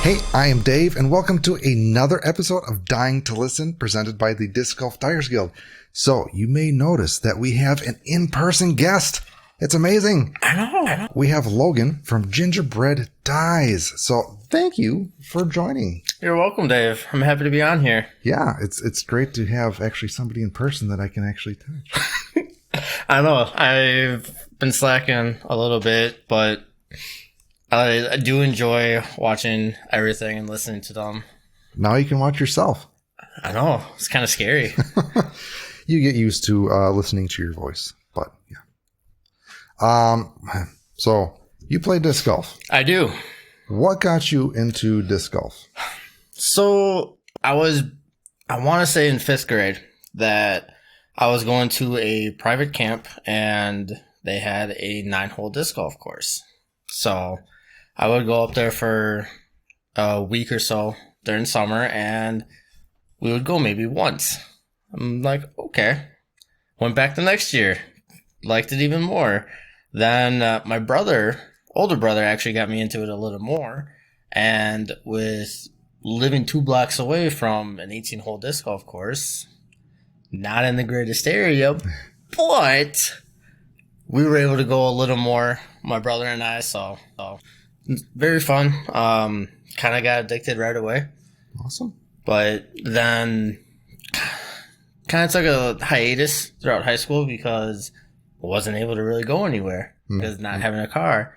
Hey, I am Dave, and welcome to another episode of Dying to Listen, presented by the Disc Golf Dyers Guild. So, you may notice that we have an in-person guest. It's amazing. I know. We have Logan from Gingerbread Dyes. So, thank you for joining. You're welcome, Dave. I'm happy to be on here. Yeah, it's great to have actually somebody in person that I can actually touch. I know. I've been slacking a little bit, but I do enjoy watching everything and listening to them. Now you can watch yourself. I know. It's kind of scary. You get used to listening to your voice, but yeah. So you play disc golf. I do. What got you into disc golf? So I want to say in 5th grade that I was going to a private camp and they had a 9-hole disc golf course. So I would go up there for a week or so during summer and we would go maybe once. I'm like, okay. Went back the next year. Liked it even more. Then my older brother actually got me into it a little more. And with living 2 blocks away from an 18-hole disc golf course, not in the greatest area, but we were able to go a little more, my brother and I, so very fun. Kind of got addicted right away. Awesome. But then kind of took a hiatus throughout high school because I wasn't able to really go anywhere because not having a car.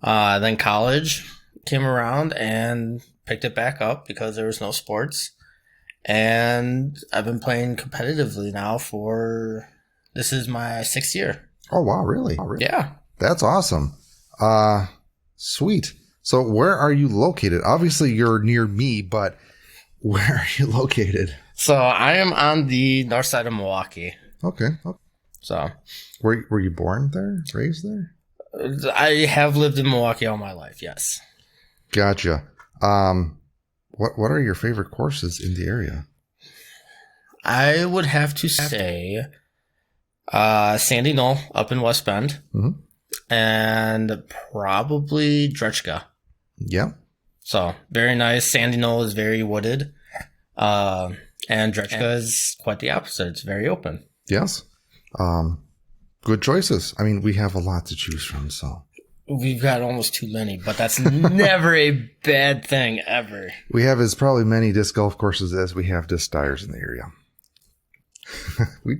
Then college came around and picked it back up because there was no sports. And I've been playing competitively now this is my 6th year. Oh, wow. Really? Yeah. That's awesome. Sweet. So where are you located? Obviously you're near me, but where are you located? So I am on the north side of Milwaukee. Okay. So were you born there? Raised there? I have lived in Milwaukee all my life. Yes. Gotcha. What are your favorite courses in the area? I would have to say Sandy Knoll up in West Bend, and probably Drechka. Yeah. So very nice. Sandy Knoll is very wooded, and Drechka is quite the opposite. It's very open. Yes. Good choices. I mean, we have a lot to choose from, so. We've got almost too many, but that's never a bad thing, ever. We have as probably many disc golf courses as we have disc dyers in the area.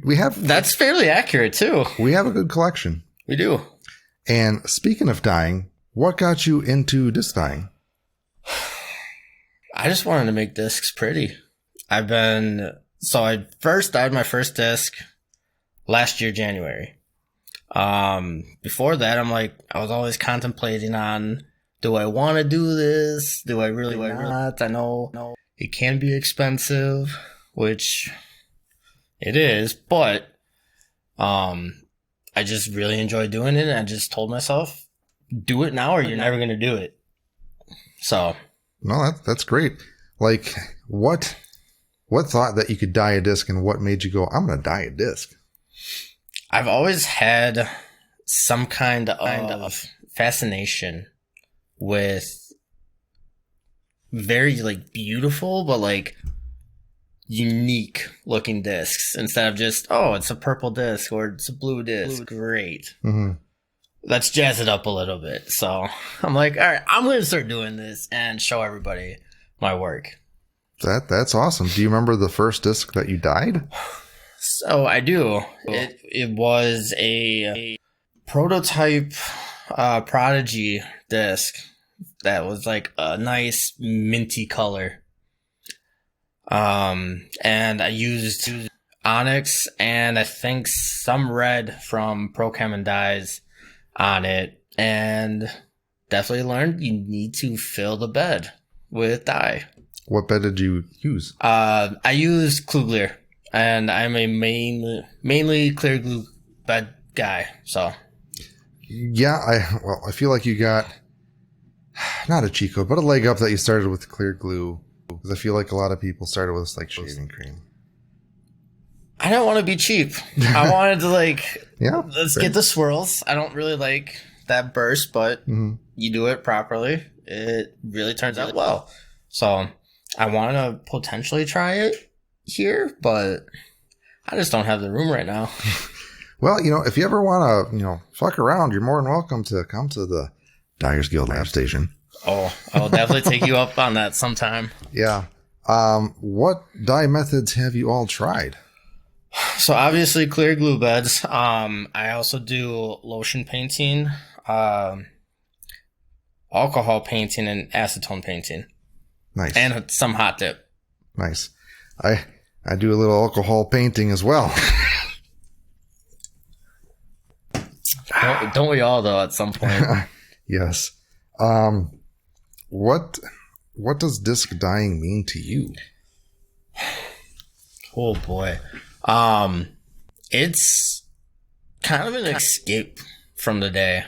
we have... That's fairly accurate, too. We have a good collection. We do. And speaking of dyeing, what got you into disc dyeing? I just wanted to make discs pretty. I first dyed my first disc last year, January. Before that, I was always contemplating on, do I want to do this? Do I really not? I know it can be expensive, which it is, but, I just really enjoy doing it. And I just told myself, do it now or you're never going to do it. So. No, that's great. Like, what thought that you could dye a disc and what made you go, I'm going to dye a disc? I've always had some kind of fascination with very beautiful but unique looking discs instead of just, oh, it's a purple disc or it's a blue disc. Great. Mm-hmm. Let's jazz it up a little bit. So I'm like, all right, I'm going to start doing this and show everybody my work. That's awesome. Do you remember the first disc that you dyed? So I do. It was a prototype Prodigy disc that was a nice minty color. And I used onyx and I think some red from Pro Chem and Dyes on it, and definitely learned you need to fill the bed with dye. What bed did you use? I used Klugler. And I'm a mainly clear glue bed guy, so. Yeah, I feel like you got, not a cheat code, but a leg up that you started with clear glue. Because I feel like a lot of people started with shaving cream. I don't want to be cheap. I wanted to let's fair. Get the swirls. I don't really like that burst, but you do it properly, it really turns out well. So I want to potentially try it here, but I just don't have the room right now. Well, if you ever want to, fuck around, you're more than welcome to come to the Dyers Guild lab station. Oh, I'll definitely take you up on that sometime. Yeah. What dye methods have you all tried? So obviously clear glue beds. I also do lotion painting, alcohol painting, and acetone painting. Nice. And some hot dip. Nice. I do a little alcohol painting as well. Don't we all, though, at some point? Yes. What does disc dyeing mean to you? Oh boy. It's kind of an escape from the day.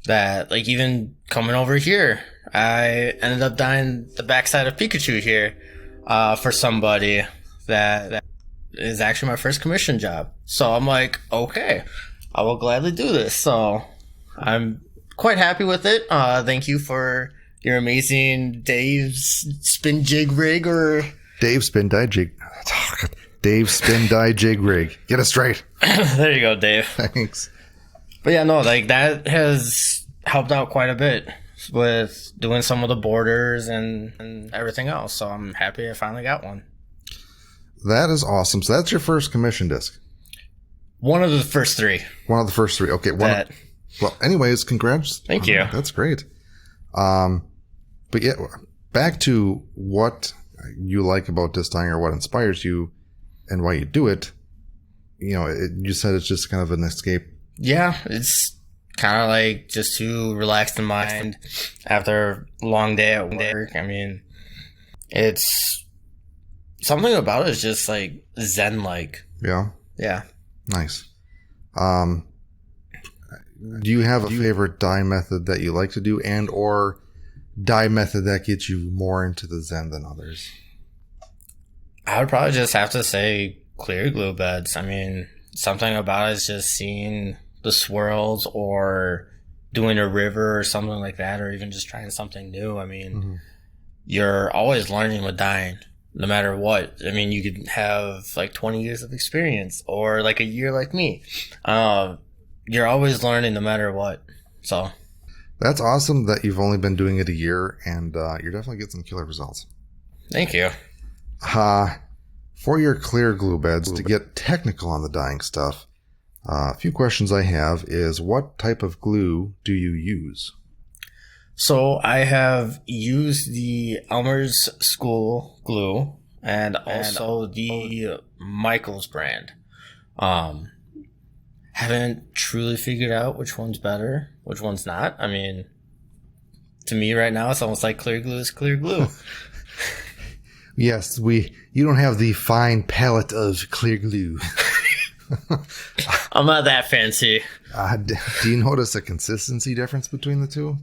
That, like, even coming over here, I ended up dyeing the backside of Pikachu here for somebody that is actually my first commission job. So I'm like, okay, I will gladly do this. So I'm quite happy with it. Thank you for your amazing Dave's Spin Jig Rig or Dave Spin Dye Jig. Dave Spin Dye Jig Rig. Get it straight. There you go, Dave. Thanks. But yeah, no, like that has helped out quite a bit with doing some of the borders and everything else. So I'm happy I finally got one. That is awesome. So that's your first commission disc. One of the first three. One of the first three. Okay. Well, anyways, congrats. Thank you. That's great. But yeah, back to what you like about disc dyeing or what inspires you and why you do it. You said it's just kind of an escape. Yeah, it's kind of like just to relax the mind after a long day at work. I mean, it's something about it is just like zen-like. Yeah. Yeah. Nice. Do you have a favorite dye method that you like to do and or dye method that gets you more into the zen than others? I would probably just have to say clear glue beds. I mean, something about it is just seeing the swirls or doing a river or something like that, or even just trying something new. I mean, You're always learning with dyeing, no matter what. I mean, you could have like 20 years of experience or like a year like me. You're always learning no matter what. So that's awesome that you've only been doing it a year and you're definitely getting some killer results. Thank you. For your clear glue beds, to get technical on the dyeing stuff, a few questions I have is what type of glue do you use? So I have used the Elmer's School glue and also the Michaels brand. Haven't truly figured out which one's better, which one's not. I mean, to me right now, it's almost like clear glue is clear glue. Yes, you don't have the fine palette of clear glue. I'm not that fancy. Do you notice a consistency difference between the two?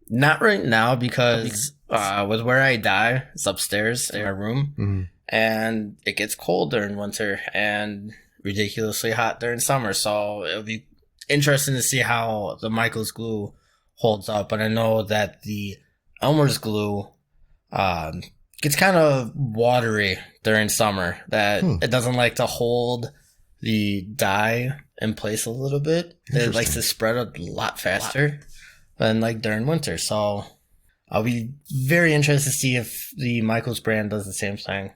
Not right now because with where I dye, it's upstairs in our room, and it gets cold during winter and ridiculously hot during summer. So it'll be interesting to see how the Michaels glue holds up. But I know that the Elmer's glue gets kind of watery during summer, that it doesn't like to hold the dye in place a little bit. It likes to spread a lot faster than like during winter. So I'll be very interested to see if the Michaels brand does the same thing.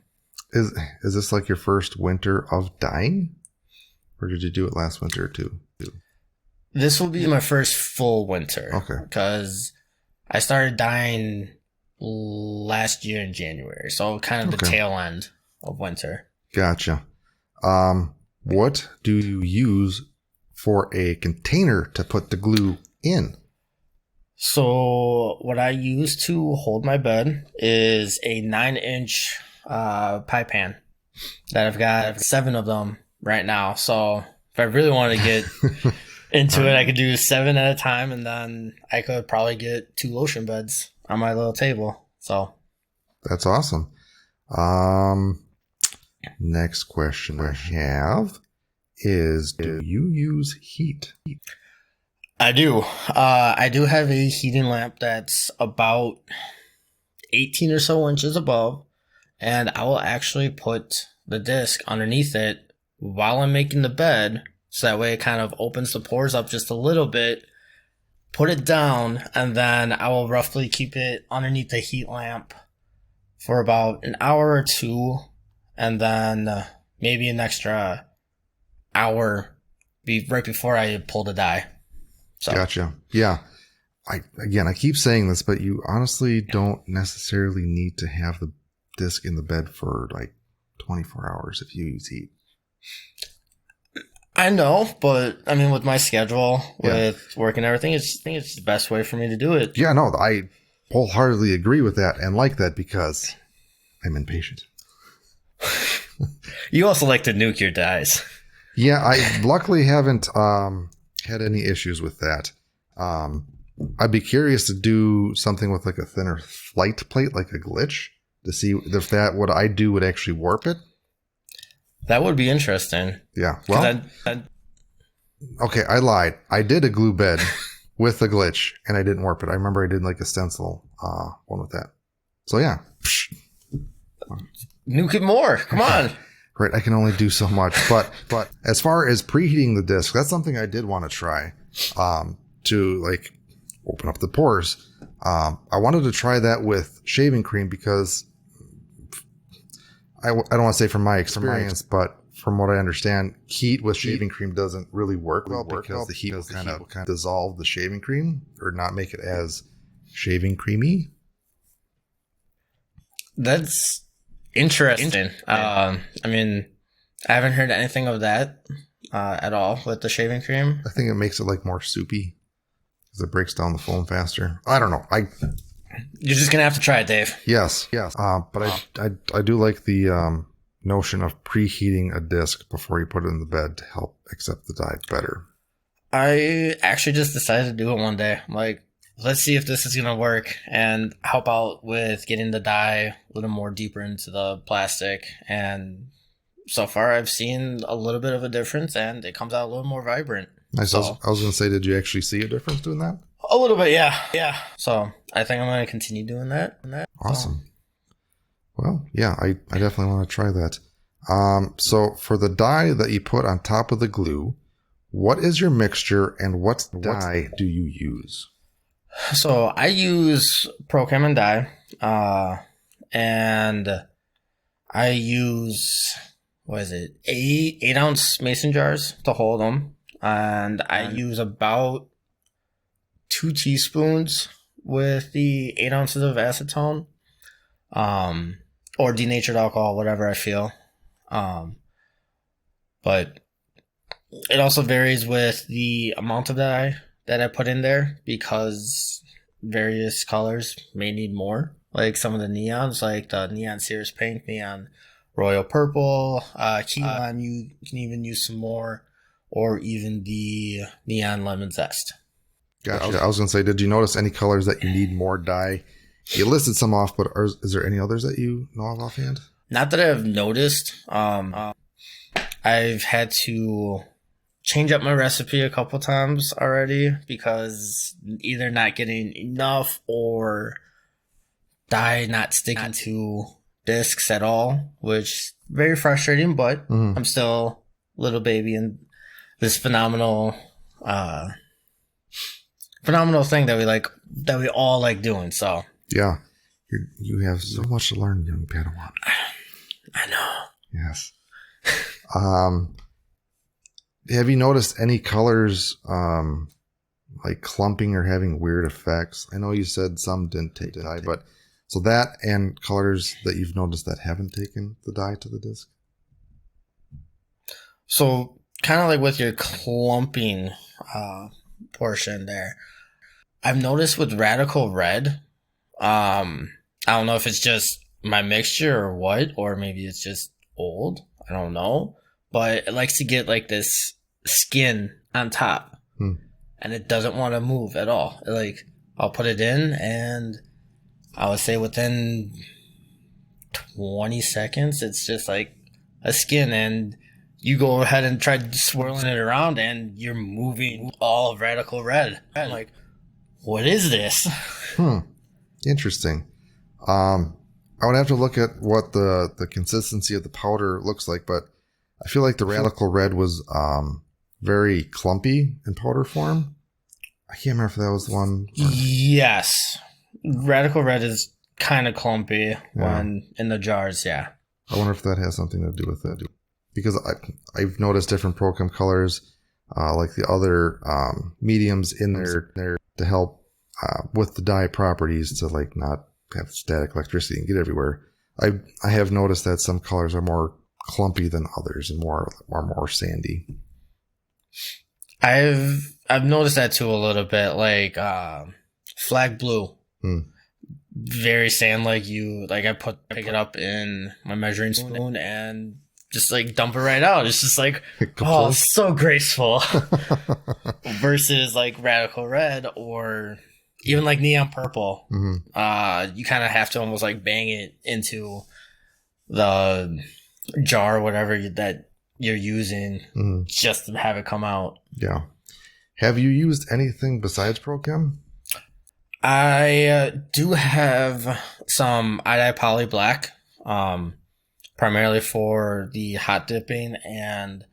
Is this like your first winter of dyeing? Or did you do it last winter too? This will be my first full winter. Okay. Because I started dyeing last year in January. So kind of the tail end of winter. Gotcha. What do you use for a container to put the glue in? So what I use to hold my bed is a 9-inch pie pan that I've got 7 of them right now. So if I really want to get into it, I could do 7 at a time, and then I could probably get 2 lotion beds on my little table. So that's awesome. Next question I have is, do you use heat? I do. I do have a heating lamp that's about 18 or so inches above, and I will actually put the disc underneath it while I'm making the bed, so that way it kind of opens the pores up just a little bit, put it down, and then I will roughly keep it underneath the heat lamp for about an hour or two, and then maybe an extra hour right before I pull the dye. So. Gotcha. Yeah. I keep saying this, but you honestly don't necessarily need to have the disc in the bed for like 24 hours if you use heat. I know, but I mean, with my schedule, with work and everything, I think it's the best way for me to do it. Yeah, no, I wholeheartedly agree with that and like that because I'm impatient. You also like to nuke your dyes. Yeah, I luckily haven't had any issues with that. I'd be curious to do something with like a thinner flight plate, like a glitch, to see if what I do would actually warp it. That would be interesting. Yeah. Well, okay, I lied. I did a glue bed with a glitch, and I didn't warp it. I remember I did like a stencil one with that. So yeah. Nuke it more. Come on. Right, I can only do so much. But as far as preheating the disc, that's something I did want to try to like open up the pores. I wanted to try that with shaving cream because I don't want to say from my experience, but from what I understand, heat with shaving cream doesn't really work well because the heat will kind of dissolve the shaving cream or not make it as shaving creamy. That's interesting. I mean, I haven't heard anything of that at all with the shaving cream. I think it makes it like more soupy because it breaks down the foam faster. I don't know. You're just gonna have to try it, Dave. Yes. But I do like the notion of preheating a disc before you put it in the bed to help accept the dye better. I actually just decided to do it one day. I'm like, let's see if this is going to work and help out with getting the dye a little more deeper into the plastic. And so far, I've seen a little bit of a difference, and it comes out a little more vibrant. Nice. So, I was going to say, did you actually see a difference doing that? A little bit, yeah. So I think I'm going to continue doing that. Awesome. Well, yeah, I definitely want to try that. So for the dye that you put on top of the glue, what is your mixture and what dye do you use? So I use Prochem and dye, and I use, 8-ounce mason jars to hold them, and I use about 2 teaspoons with the 8 ounces of acetone, or denatured alcohol, whatever I feel. But it also varies with the amount of dye that I put in there because various colors may need more. Like some of the neons, like the neon Cirrus pink, neon royal purple, key lime, you can even use some more, or even the neon lemon zest. Gotcha. I was going to say, did you notice any colors that you need more dye? You listed some off, but is there any others that you know of offhand? Not that I've noticed. I've had to change up my recipe a couple times already because either not getting enough or dye not sticking to discs at all, which very frustrating, but I'm still a little baby in this phenomenal thing that we all like doing. So yeah, you have so much to learn, young Padawan. I know. Yes. Have you noticed any colors like clumping or having weird effects? I know you said some didn't take dye, but so that and colors that you've noticed that haven't taken the dye to the disc? So kind of like with your clumping portion there, I've noticed with Radical Red, I don't know if it's just my mixture or what, or maybe it's just old. I don't know. But it likes to get like this skin on top. And it doesn't want to move at all. Like, I'll put it in and I would say within 20 seconds, it's just like a skin, and you go ahead and try swirling it around, and you're moving all of Radical Red. I'm like, what is this? Interesting. I would have to look at what the consistency of the powder looks like, but I feel like the Radical Red was very clumpy in powder form. I can't remember if that was the one. Yes. Radical Red is kind of clumpy when in the jars, yeah. I wonder if that has something to do with it. Because I've noticed different Pro Chem colors, like the other mediums in there to help with the dye properties to like not have static electricity and get everywhere. I have noticed that some colors are more clumpy than others and more sandy. I've noticed that too a little bit, like flag blue. Very sand like I pick it up in my measuring spoon and just like dump it right out. It's just like, oh, so graceful. Versus like Radical Red or even like neon purple. You kind of have to almost like bang it into the jar or whatever that you're using just to have it come out. Yeah. Have you used anything besides Pro Chem? I do have some Dye Poly Black, primarily for the hot dipping and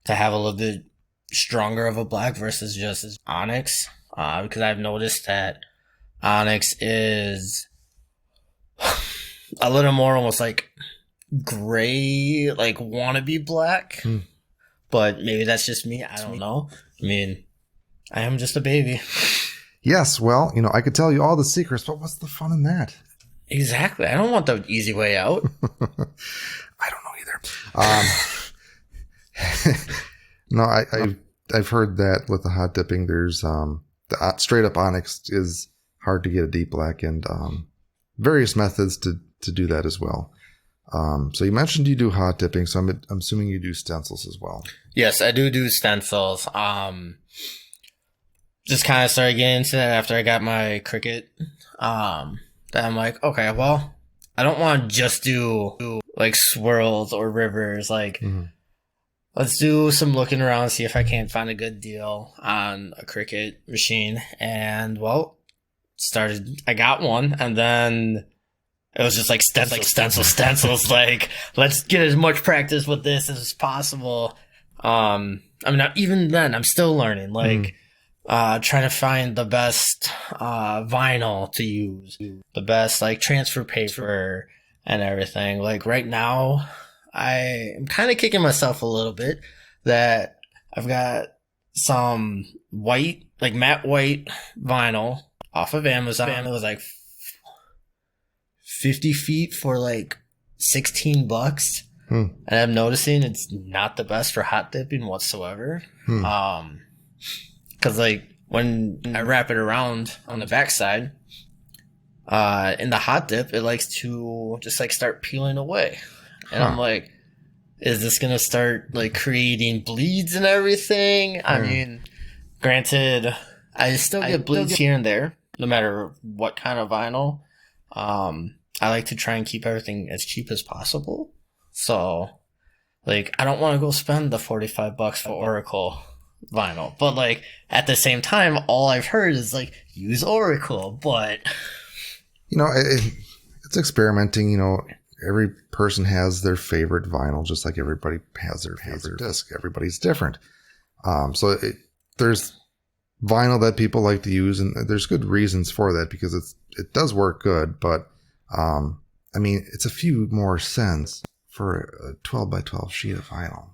to have a little bit stronger of a black versus just Onyx, because I've noticed that Onyx is a little more almost like gray, like wannabe black, but maybe that's just me. I don't know. I mean, I am just a baby. Yes, well, I could tell you all the secrets, but what's the fun in that? Exactly. I don't want the easy way out. I don't know either. No, I've heard that with the hot dipping, there's the straight up Onyx is hard to get a deep black, and various methods to do that as well. So you mentioned you do hot dipping, so I'm assuming you do stencils as well. Yes, I do stencils. Just kind of started getting into that after I got my Cricut. That I'm like, okay, well, I don't want to just do like swirls or rivers. Like, let's do some looking around, see if I can't find a good deal on a Cricut machine. And well, I got one, and then it was just like stencils. Like, let's get as much practice with this as possible. I mean, even then, I'm still learning. Like, trying to find the best vinyl to use, the best like transfer paper and everything. Like right now, I am kind of kicking myself a little bit that I've got some white, like matte white vinyl off of Amazon. It was like 50 feet for like $16. And I'm noticing it's not the best for hot dipping whatsoever. Because like when I wrap it around on the backside, in the hot dip, it likes to just like start peeling away. And I'm like, is this going to start like creating bleeds and everything? I mean, granted, I still get bleeds here and there, no matter what kind of vinyl. I like to try and keep everything as cheap as possible. So like, I don't want to go spend the $45 for Oracle vinyl, but like at the same time, all I've heard is like use Oracle, but it's experimenting. Every person has their favorite vinyl, just like everybody has their favorite disc. Everybody's different. So there's vinyl that people like to use, and there's good reasons for that because it does work good. But I mean, it's a few more cents for a 12 by 12 sheet of vinyl.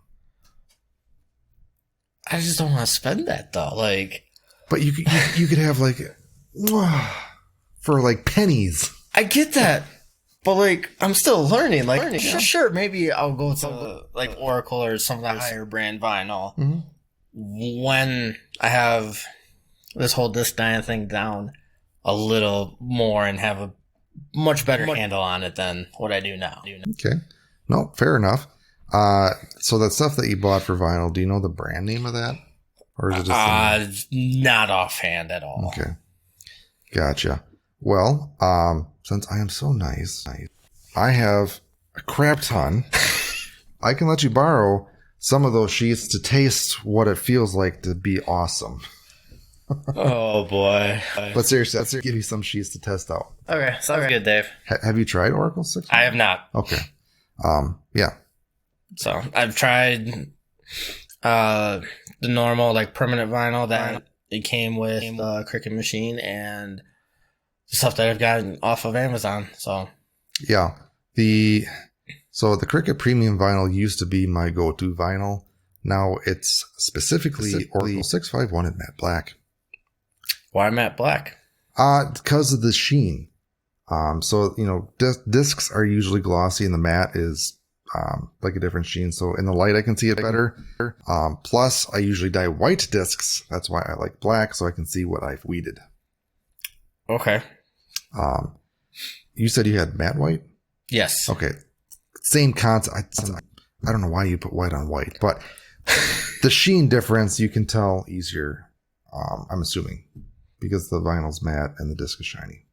I just don't want to spend that though. Like, but you could have like for like pennies. I get that, but like I'm still learning. Like, sure, maybe I'll go to like Oracle or some of the higher brand vinyl when I have this whole disc dyeing thing down a little more and have a much better handle on it than what I do now. Okay, no, fair enough. So that stuff that you bought for vinyl, do you know the brand name of that? Or is it just not offhand at all. Okay. Gotcha. Well, since I am so nice, I have a crap ton. I can let you borrow some of those sheets to taste what it feels like to be awesome. Oh boy! But seriously, let's give you some sheets to test out. Okay, sounds good, Dave. Have you tried Oracle 6? I have not. Okay. Yeah. So I've tried the normal like permanent vinyl that it came with the Cricut machine and the stuff that I've gotten off of Amazon. So yeah, the Cricut Premium vinyl used to be my go-to vinyl. Now it's specifically Oracle 651 in matte black. Why matte black? Because of the sheen. So discs are usually glossy, and the matte is like a different sheen. So in the light, I can see it better. Plus, I usually dye white discs. That's why I like black, so I can see what I've weeded. Okay. You said you had matte white? Yes. Okay. Same concept. I don't know why you put white on white, but the sheen difference you can tell easier. I'm assuming because the vinyl's matte and the disc is shiny.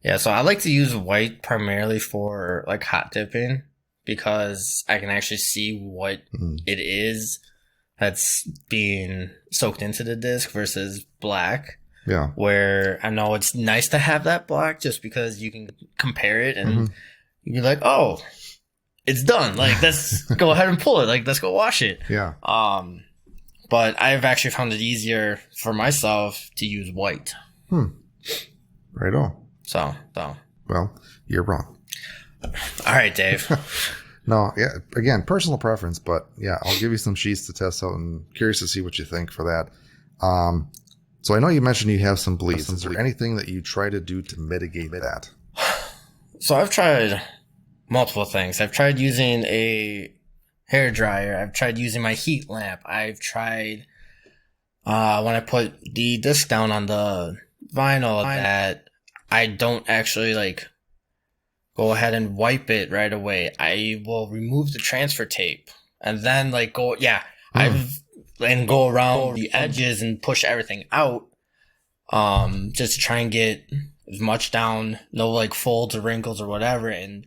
Yeah, so I like to use white primarily for like hot dipping because I can actually see what it is that's being soaked into the disc versus black. Yeah. Where I know it's nice to have that black just because you can compare it and you're like, oh, it's done. Like, let's go ahead and pull it. Like, let's go wash it. Yeah. But I've actually found it easier for myself to use white. Right on. So. Well, you're wrong. All right, Dave. No, yeah. Again, personal preference, but yeah, I'll give you some sheets to test out and curious to see what you think for that. So I know you mentioned you have some bleeds. Is there anything that you try to do to mitigate that? So I've tried multiple things. I've tried using a hair dryer. I've tried using my heat lamp. I've tried when I put the disc down on the vinyl that I don't actually like go ahead and wipe it right away. I will remove the transfer tape and then like go go around the edges and push everything out. Just to try and get as much down, no like folds or wrinkles or whatever. And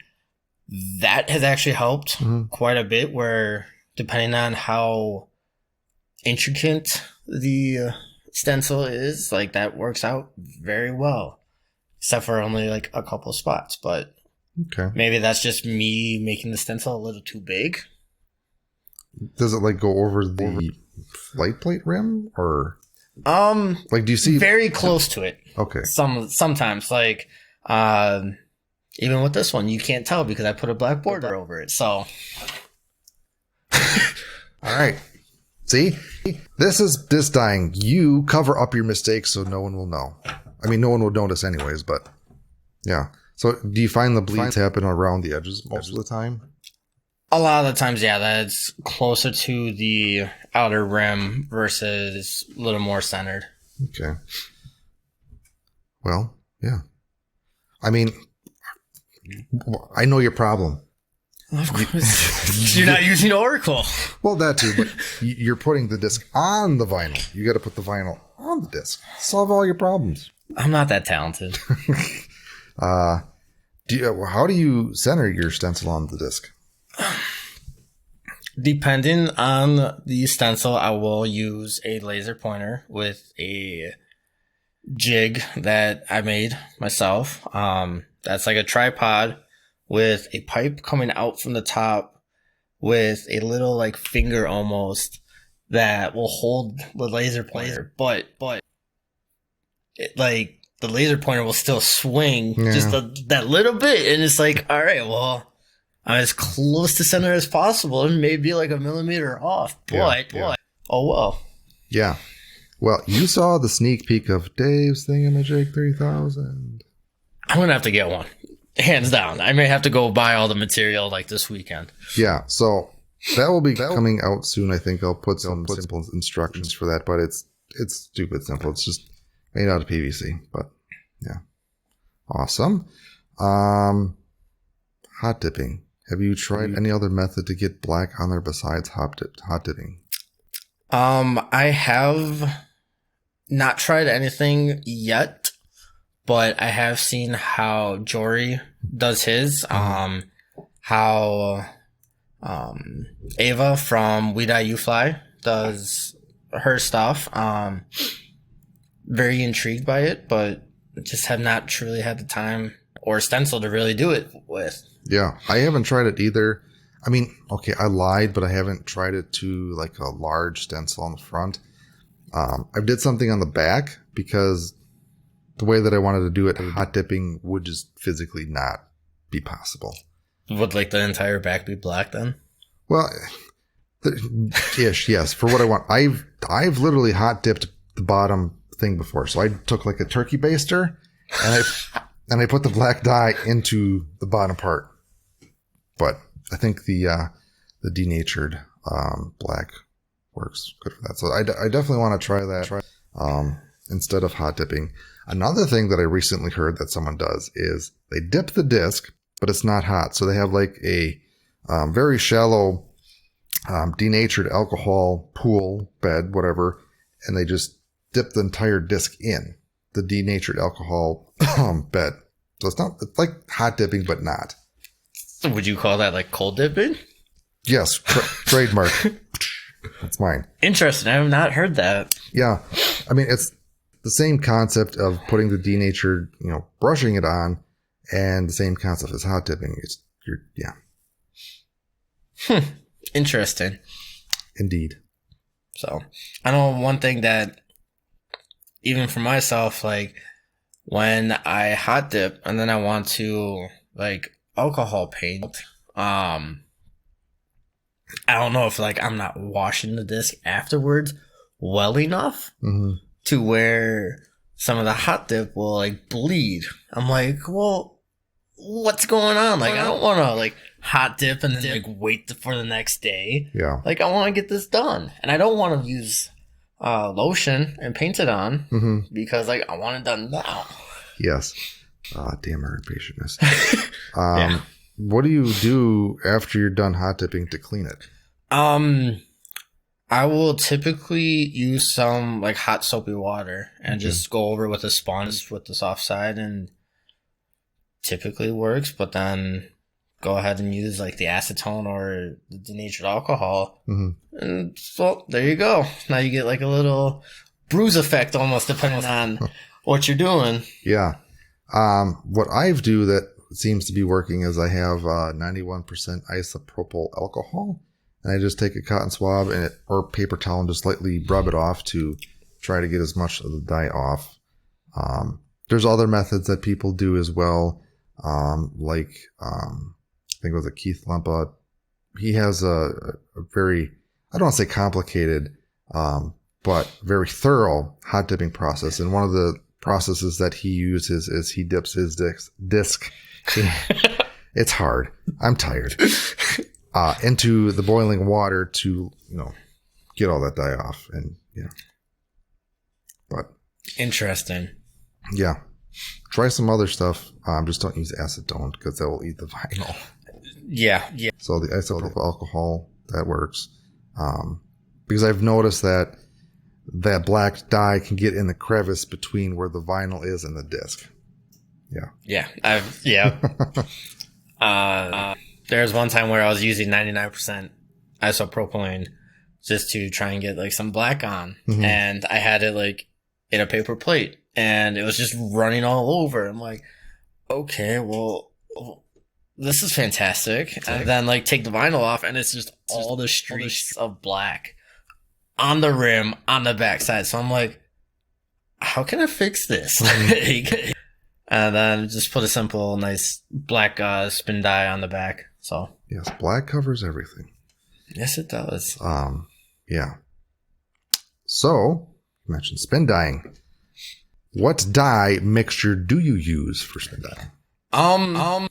that has actually helped quite a bit where depending on how intricate the stencil is, like that works out very well, except for only like a couple of spots. But okay, maybe that's just me making the stencil a little too big. Does it like go over the flight plate rim or like do you see very close to it? Okay. Sometimes like even with this one you can't tell because I put a black border over it. So all right. See? This is disc dyeing. You cover up your mistakes so no one will know. I mean, no one will notice anyways, but yeah. So do you find the bleeds happen around the edges most of the time? A lot of the times, yeah, that's closer to the outer rim versus a little more centered. Okay. Well, yeah. I mean, I know your problem. Of course. You're not using Oracle. Well, that too, but you're putting the disc on the vinyl. You got to put the vinyl on the disc. Solve all your problems. I'm not that talented. How do you center your stencil on the disc? Depending on the stencil, I will use a laser pointer with a jig that I made myself. That's like a tripod with a pipe coming out from the top with a little like finger almost that will hold the laser pointer, but it, like the laser pointer will still swing just that little bit, and it's like, all right, well, I'm as close to center as possible, and maybe like a millimeter off, but oh well. Yeah. Well, you saw the sneak peek of Dave's Thingamajig 3000. I'm gonna have to get one, hands down. I may have to go buy all the material like this weekend. Yeah, so that will be coming out soon. I think I'll put some simple instructions for that, but it's stupid simple. It's just made out of PVC, but yeah, awesome. Hot dipping. Have you tried any other method to get black on there besides hot dipping? I have not tried anything yet, but I have seen how Jory does his. How Ava from We Die You Fly does her stuff. Very intrigued by it, but just have not truly had the time or stencil to really do it with. Yeah, I haven't tried it either. I mean, okay, I lied, but I haven't tried it to like a large stencil on the front. I did something on the back because the way that I wanted to do it, hot dipping would just physically not be possible. Would like the entire back be black then? Well, ish, yes. For what I want, I've literally hot dipped the bottom thing before. So I took like a turkey baster and I put the black dye into the bottom part. But I think the denatured black works good for that. So I definitely want to try that instead of hot dipping. Another thing that I recently heard that someone does is they dip the disc, but it's not hot. So they have like a very shallow denatured alcohol pool bed, whatever, and they just dip the entire disc in the denatured alcohol bed. So it's like hot dipping, but not. So would you call that like cold dipping? Yes, trademark. That's mine. Interesting. I have not heard that. Yeah. I mean, it's the same concept of putting the denatured, brushing it on, and the same concept as hot dipping. Interesting. Indeed. So I know one thing that even for myself, like when I hot dip and then I want to like alcohol paint, I don't know if like I'm not washing the disc afterwards well enough to where some of the hot dip will like bleed. I'm like, well, what's going on? Like, I don't want to like hot dip and then like wait for the next day. Yeah. Like, I want to get this done, and I don't want to use lotion and paint it on because like I want it done now. Yes. Damn our impatientness. Yeah. What do you do after you're done hot dipping to clean it? I will typically use some like hot soapy water and just go over with a sponge with the soft side, and typically works, but then go ahead and use like the acetone or the denatured alcohol. And so there you go. Now you get like a little bruise effect almost depending on what you're doing. Yeah. What I do that seems to be working is I have 91% isopropyl alcohol, and I just take a cotton swab or paper towel and just lightly rub it off to try to get as much of the dye off. There's other methods that people do as well. I think it was Keith Lempa. He has a very, I don't want to say complicated, but very thorough hot dipping process. And one of the processes that he uses is he dips his disc. It's hard. I'm tired. Into the boiling water to, get all that dye off. And, but. Interesting. Yeah. Try some other stuff. Just don't use acetone because that will eat the vinyl. Yeah. So the isopropyl alcohol, that works. Because I've noticed that black dye can get in the crevice between where the vinyl is and the disc. Yeah. There was one time where I was using 99% isopropylene just to try and get like some black on, and I had it like in a paper plate, and it was just running all over. I'm like, okay, well, this is fantastic. And then like take the vinyl off, and it's just all the streaks of black on the rim, on the backside. So I'm like, how can I fix this? And then just put a simple, nice black spin dye on the back. So yes, black covers everything. Yes, it does. Yeah. So you mentioned spin dyeing. What dye mixture do you use for spin dyeing?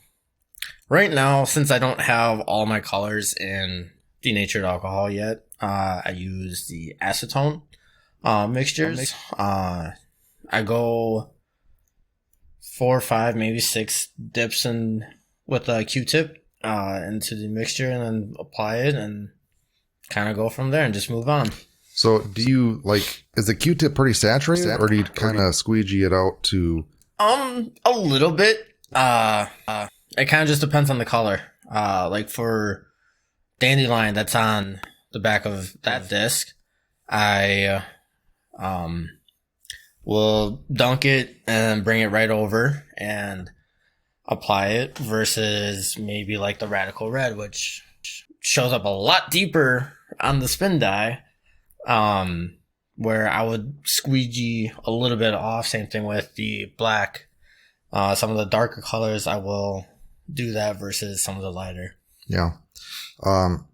Right now, since I don't have all my colors in denatured alcohol yet, I use the acetone mixtures. I go 4 or 5, maybe 6 dips in with a Q-tip into the mixture, and then apply it and kind of go from there and just move on. So do you is the Q-tip pretty saturated, or do you kind of squeegee it out to? A little bit. It kind of just depends on the color. Like for dandelion that's on the back of that disc, I will dunk it and bring it right over and apply it, versus maybe like the Radical Red, which shows up a lot deeper on the spin die, where I would squeegee a little bit off. Same thing with the black. Some of the darker colors, I will do that versus some of the lighter. Yeah.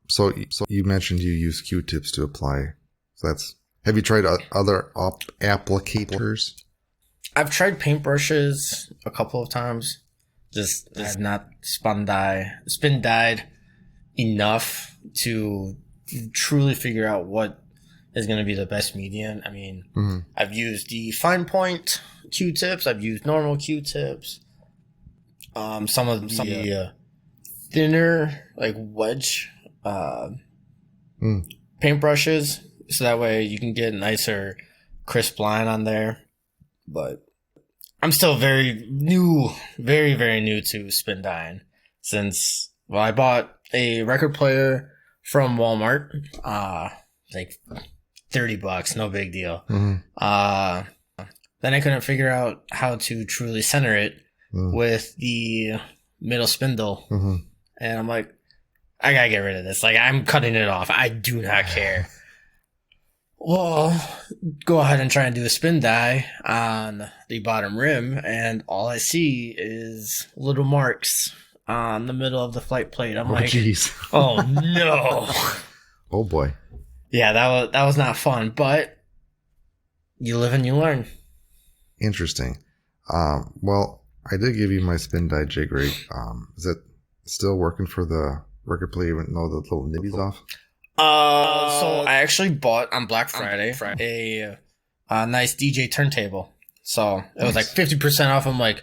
So you mentioned you use Q-tips to apply. So have you tried other applicators? I've tried paintbrushes a couple of times. Just have not spin dyed enough to truly figure out what is going to be the best medium. I mean, I've used the fine point Q-tips. I've used normal Q-tips. Some of the thinner, like wedge paintbrushes, so that way you can get a nicer, crisp line on there. But I'm still very new, very, very new to spin dyeing, since, well, I bought a record player from Walmart, like $30, no big deal. Then I couldn't figure out how to truly center it with the middle spindle. And I'm like, I gotta get rid of this. Like, I'm cutting it off. I do not care. Well, go ahead and try and do a spin dye on the bottom rim, and all I see is little marks on the middle of the flight plate. I'm like, geez. Oh no. Oh boy. Yeah, that was not fun, but you live and you learn. Interesting. Well, I did give you my spin dye jig rig. Is it still working for the record player even though the little nibbies off? So I actually bought on Black Friday a nice DJ turntable. So it was like 50% off. I'm like,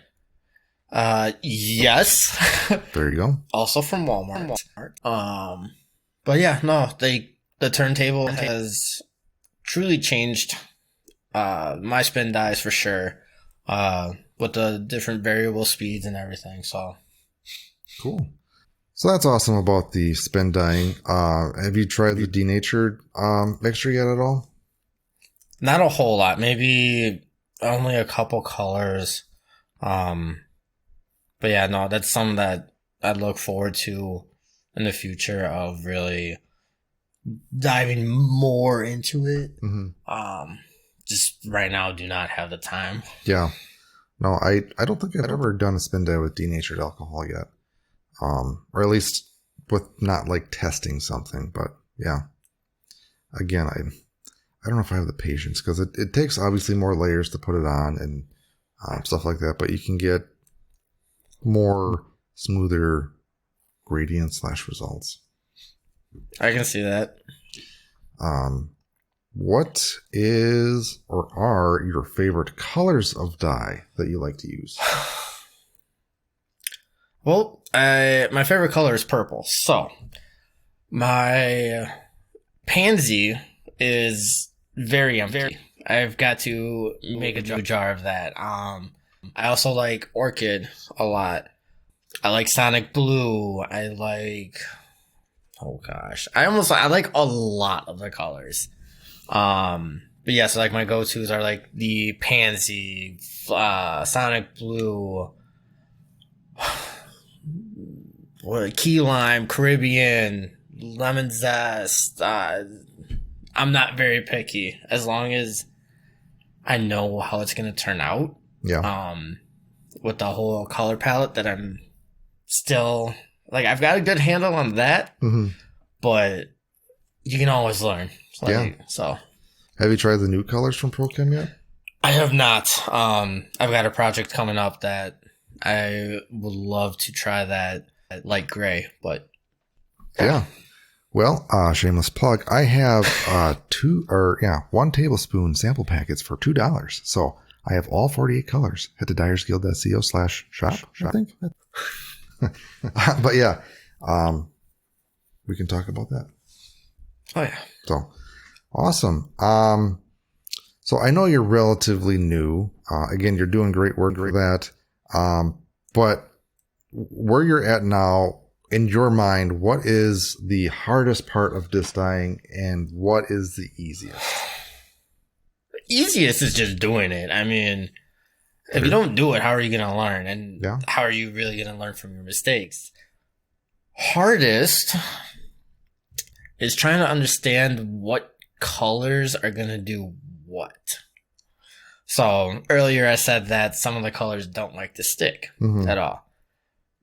yes. There you go. Also from Walmart. But yeah, no, the turntable has truly changed my spin dyes for sure. With the different variable speeds and everything. So cool. So that's awesome about the spin dyeing. Have you tried the denatured mixture yet at all? Not a whole lot. Maybe only a couple colors. But yeah, no, that's something that I look forward to in the future, of really diving more into it. Just right now, do not have the time. Yeah. No, I don't think I've ever done a spin dye with denatured alcohol yet. Or at least with not like testing something, but yeah. Again, I don't know if I have the patience, because it takes obviously more layers to put it on and stuff like that, but you can get more smoother gradients / results. I can see that. What is or are your favorite colors of dye that you like to use? Well, my favorite color is purple. So my pansy is very empty. I've got to make a jar of that. I also like orchid a lot. I like Sonic blue. I like, oh gosh, I like a lot of the colors. But yeah, so like my go-tos are like the pansy, Sonic blue, key lime, Caribbean, lemon zest. I'm not very picky, as long as I know how it's going to turn out. Yeah. With the whole color palette, that I'm still, like, I've got a good handle on that, but you can always learn. Like, yeah. So, have you tried the new colors from ProChem yet? I have not. I've got a project coming up that I would love to try, that light gray, but yeah. Well, shameless plug. I have 1 tablespoon sample packets for $2. So I have all 48 colors. Head to dyersguild.co/shop. I think. But yeah, we can talk about that. Oh yeah. So awesome. So I know you're relatively new. Again, you're doing great work for that. But where you're at now, in your mind, what is the hardest part of disc dyeing and what is the easiest? Easiest is just doing it. I mean, if you don't do it, how are you going to learn? And how are you really going to learn from your mistakes? Hardest is trying to understand what colors are going to do what. So earlier I said that some of the colors don't like to stick at all.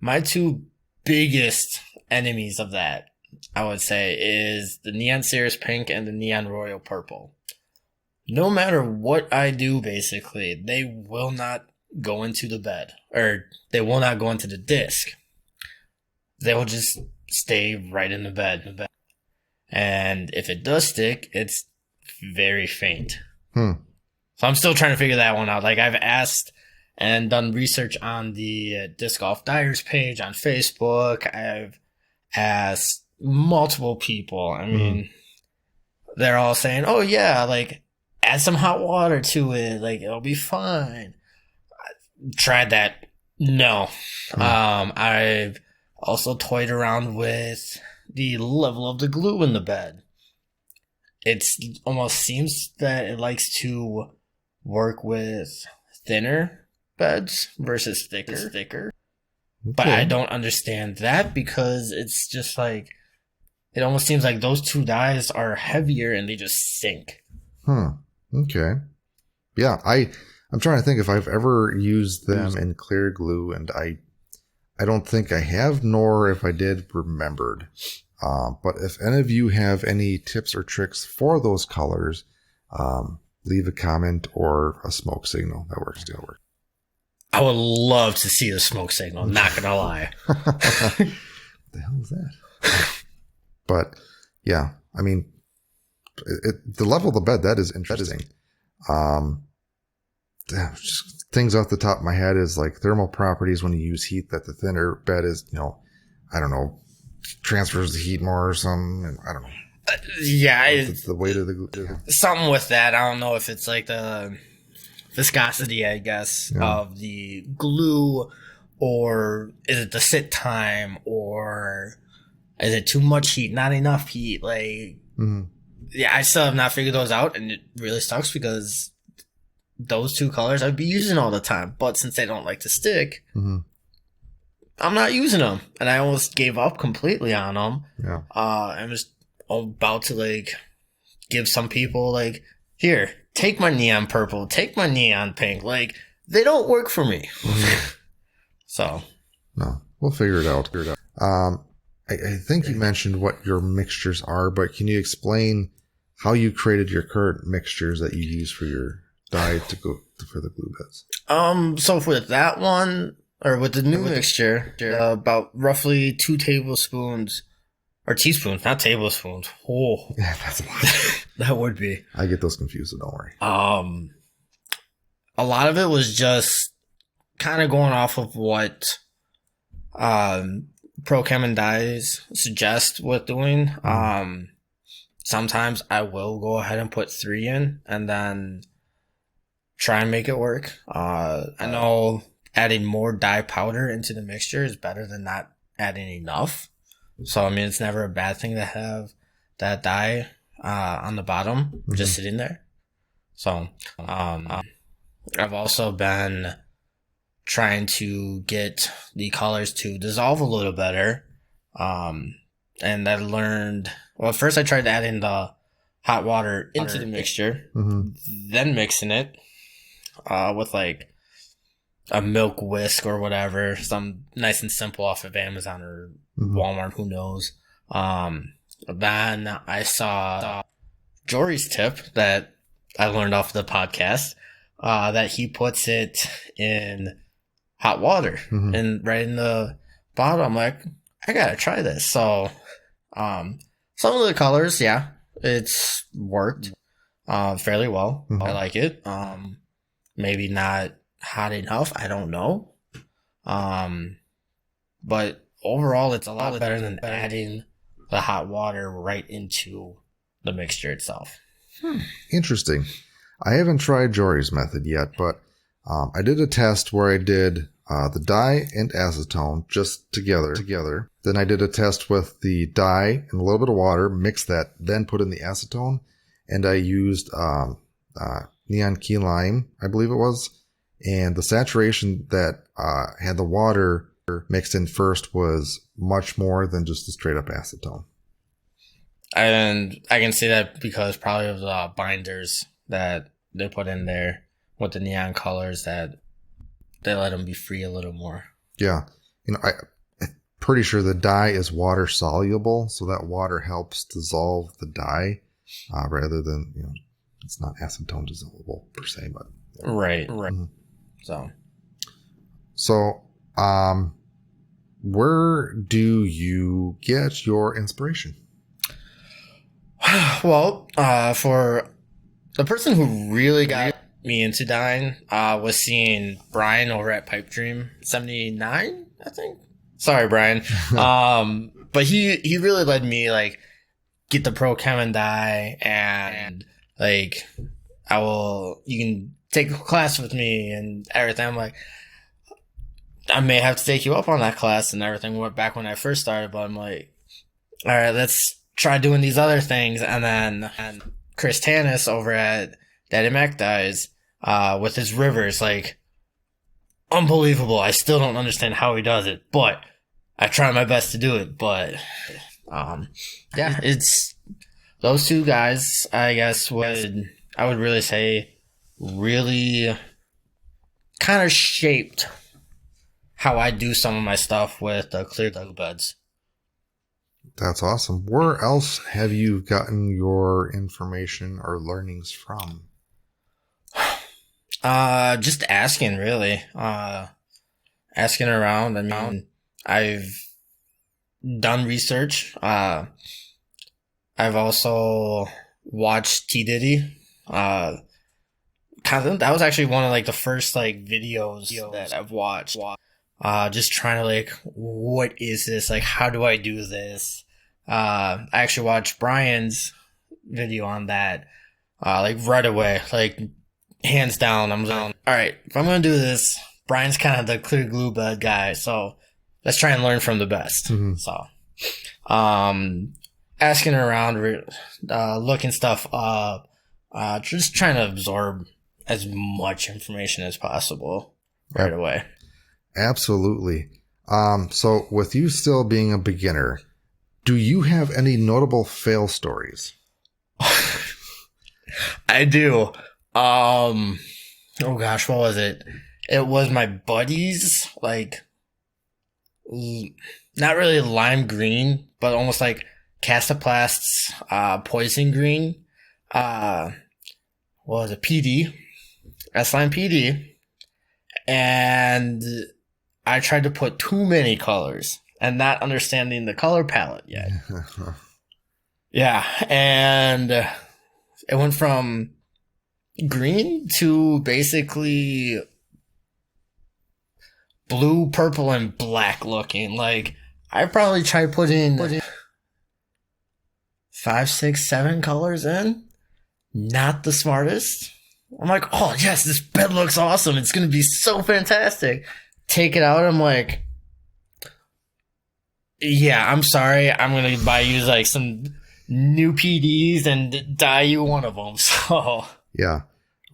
My two biggest enemies of that, I would say, is the Neon Cirrus Pink and the Neon Royal Purple. No matter what I do, basically, they will not go into the bed, or they will not go into the disc. They will just stay right in the bed. And if it does stick, it's very faint. So I'm still trying to figure that one out. Like, I've asked and done research on the Disc Golf Dyers page on Facebook. I've asked multiple people. I mean, they're all saying, oh yeah, like, add some hot water to it. Like, it'll be fine. I tried that. No. I've also toyed around with the level of the glue in the bed. It almost seems that it likes to work with thinner beds versus thicker. Okay. But I don't understand that because it's just like, it almost seems like those two dyes are heavier and they just sink. Okay. Yeah, I'm trying to think if I've ever used them in clear glue, and I don't think I have, nor if I did remembered. But if any of you have any tips or tricks for those colors, leave a comment or a smoke signal. That works too. I would love to see a smoke signal, not gonna lie. What the hell is that? But yeah, I mean, the level of the bed, that is interesting. Just things off the top of my head is like thermal properties when you use heat, that the thinner bed is, I don't know, transfers the heat more or something. And I don't know. It's the weight of the something with that. I don't know if it's like the viscosity, I guess, of the glue, or is it the sit time, or is it too much heat, not enough heat? Like, yeah, I still have not figured those out, and it really sucks because those two colors I'd be using all the time, but since they don't like to stick, I'm not using them, and I almost gave up completely on them. I'm just about to like give some people like, here, take my neon purple, take my neon pink. Like, they don't work for me. So no, we'll figure it out. I think you mentioned what your mixtures are, but can you explain how you created your current mixtures that you use for your dye to go for the glue beds? So with that one, or with the new mixture, about roughly 2 tablespoons, or teaspoons, not tablespoons. Oh, yeah, that's a lot. That would be. I get those confused, so don't worry. A lot of it was just kind of going off of what Pro Chem and Dyes suggest with doing. Sometimes I will go ahead and put 3 in and then try and make it work. I know adding more dye powder into the mixture is better than not adding enough. So, I mean, it's never a bad thing to have that dye on the bottom just sitting there. So, I've also been trying to get the colors to dissolve a little better. And I learned, well, first I tried adding the hot water into the mixture, then mixing it with like a milk whisk or whatever, some nice and simple off of Amazon or Walmart, who knows. Then I saw Jory's tip that I learned off the podcast, that he puts it in hot water and right in the bottle. I'm like, I gotta try this. So, some of the colors, yeah, it's worked fairly well. I like it. Maybe not hot enough, I don't know. But overall, it's a lot better than adding the hot water right into the mixture itself. Interesting. I haven't tried Jory's method yet, but I did a test where I did the dye and acetone just together. Then I did a test with the dye and a little bit of water, mixed that, then put in the acetone, and I used neon key lime, I believe it was, and the saturation that had the water mixed in first was much more than just the straight up acetone. And I can see that because probably of the binders that they put in there with the neon colors, that they let them be free a little more. Yeah. I'm pretty sure the dye is water soluble, so that water helps dissolve the dye rather than, it's not acetone dissolvable per se, but. Right. Mm-hmm. So, where do you get your inspiration? Well, for the person who really got me into dyeing was seeing Brian over at Pipe Dream 79, I think. Sorry, Brian. But he really led me, like, get the Pro Chem dye, and like, you can take a class with me and everything. I'm like, I may have to take you up on that class and everything. Went back when I first started, but I'm like, all right, let's try doing these other things. And then Chris Tanis over at Daddy Mac Dyes with his rivers, like, unbelievable. I still don't understand how he does it, but I try my best to do it. But yeah, it's those two guys, I guess, I would really say really kind of shaped how I do some of my stuff with the clear glue beds. That's awesome. Where else have you gotten your information or learnings from? Just asking, really. Asking around. I mean, I've done research. I've also watched T. Diddy. That was actually one of, like, the first, like, videos that I've watched. Just trying to, like, what is this? Like, how do I do this? I actually watched Brian's video on that, like, right away. Like, hands down, I'm like, all right, if I'm going to do this, Brian's kind of the clear glue bed guy, so let's try and learn from the best. Mm-hmm. So, asking around, looking stuff up, just trying to absorb as much information as possible right away. Absolutely. So with you still being a beginner, do you have any notable fail stories? I do. Oh gosh, what was it? It was my buddies, like, not really lime green, but almost like Castaplast's poison green. What was it? PD. S-Line PD. And I tried to put too many colors and not understanding the color palette yet. Yeah, and it went from green to basically blue, purple, and black looking. Like, I probably tried putting 5, 6, 7 colors in. Not the smartest. I'm like, oh yes, this bed looks awesome. It's going to be so fantastic. Take it out. I'm like, yeah, I'm sorry. I'm going to buy you like some new PDs and dye you one of them. So yeah.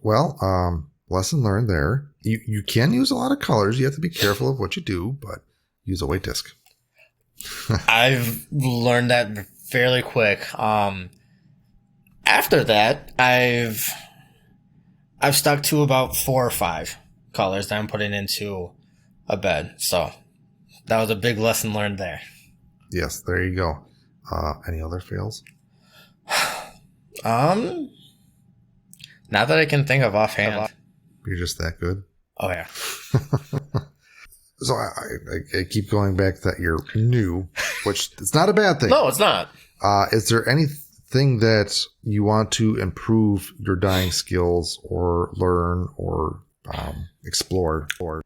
Well, lesson learned there. You can use a lot of colors. You have to be careful of what you do, but use a weight disc. I've learned that fairly quick. After that, I've stuck to about 4 or 5 colors that I'm putting into a bed. So that was a big lesson learned there. Yes, there you go. Any other fails? Not that I can think of offhand. You're just that good? Oh, yeah. So I keep going back that you're new, which it's not a bad thing. No, it's not. Is there anything that you want to improve your dyeing skills or learn or explore? Or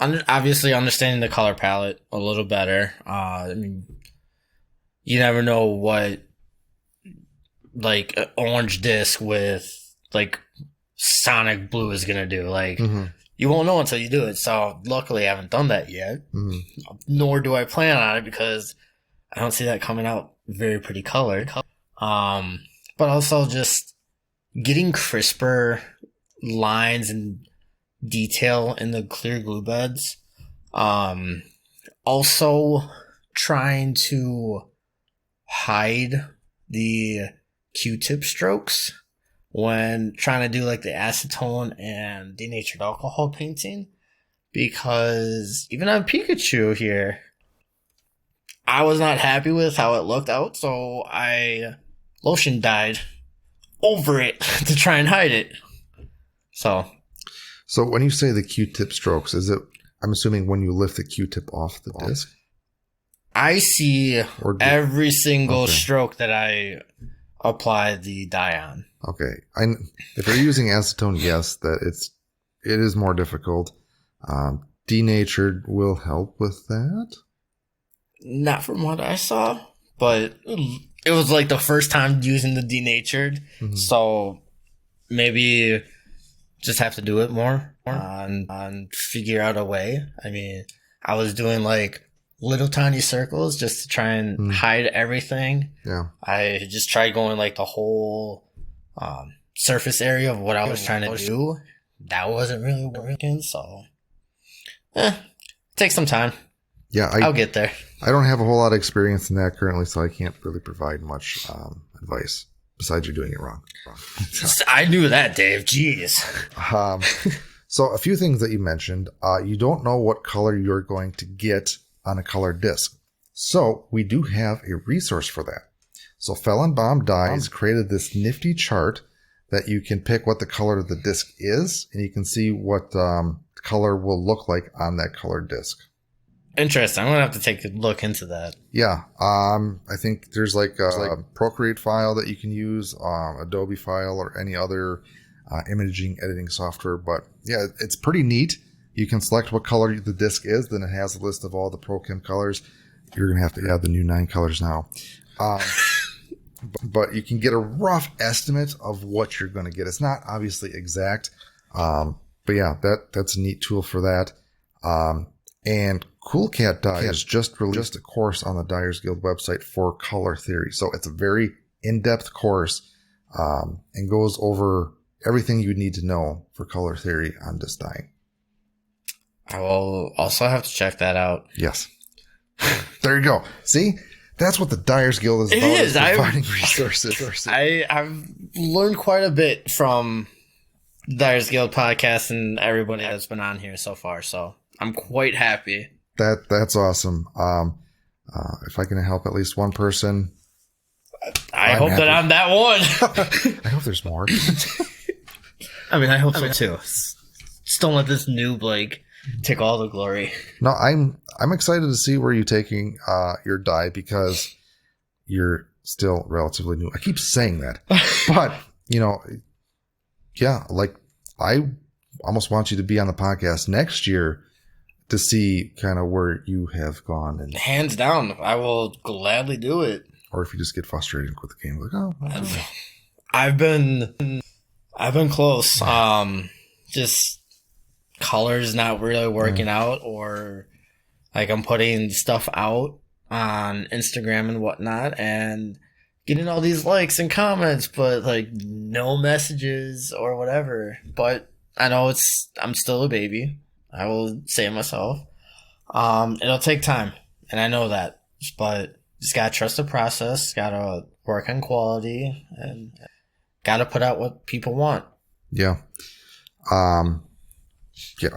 obviously understanding the color palette a little better. I mean, you never know what, like, an orange disc with, like, Sonic blue is going to do. Like, you won't know until you do it. So luckily I haven't done that yet, nor do I plan on it because I don't see that coming out very pretty colored. But also just getting crisper lines and detail in the clear glue beds. Also trying to hide the Q-tip strokes when trying to do like the acetone and denatured alcohol painting, because even on Pikachu here, I was not happy with how it looked out, so I lotion dyed over it to try and hide it. So when you say the Q-tip strokes, is it, I'm assuming when you lift the Q-tip off the disc? I see every single stroke that I apply the dye on. Okay. If you're using acetone, yes, it is more difficult. Denatured will help with that. Not from what I saw, but it was like the first time using the denatured, so maybe just have to do it more and figure out a way. I mean, I was doing like little tiny circles just to try and hide everything. Yeah. I just tried going like the whole surface area of what I was trying to do. That wasn't really working, so take some time. Yeah, I'll get there. I don't have a whole lot of experience in that currently, so I can't really provide much advice besides you're doing it wrong. I knew that, Dave. Jeez. So a few things that you mentioned. You don't know what color you're going to get on a colored disc. So we do have a resource for that. So Fellenbaum Dyes created this nifty chart that you can pick what the color of the disc is, and you can see what color will look like on that colored disc. Interesting. I'm going to have to take a look into that. Yeah. I think there's like a Procreate file that you can use, Adobe file, or any other imaging editing software. But yeah, it's pretty neat. You can select what color the disc is. Then it has a list of all the ProChem colors. You're going to have to add the new 9 colors now. But you can get a rough estimate of what you're going to get. It's not obviously exact. But yeah, that's a neat tool for that. And Cool Cat Dye has just released a course on the Dyers Guild website for color theory. So it's a very in-depth course and goes over everything you need to know for color theory on disc dyeing. I will also have to check that out. Yes. There you go. See? That's what the Dyers Guild is about. It is. Providing resources. I've learned quite a bit from Dyers Guild podcast and everybody that's been on here so far. So I'm quite happy. That's awesome. If I can help at least one person, I hope happy. That I'm that one. I hope there's more. I mean, I hope so too. Just don't let this noob take all the glory. No, I'm excited to see where you're taking your dye because you're still relatively new. I keep saying that, but yeah, I almost want you to be on the podcast next year to see kind of where you have gone. And hands down, I will gladly do it. Or if you just get frustrated and quit the game, I've been close. Just colors not really working out, or I'm putting stuff out on Instagram and whatnot and getting all these likes and comments, but no messages or whatever. But I know I'm still a baby. I will say it myself. It'll take time, and I know that, but just gotta trust the process, gotta work on quality, and gotta put out what people want. Yeah. Yeah.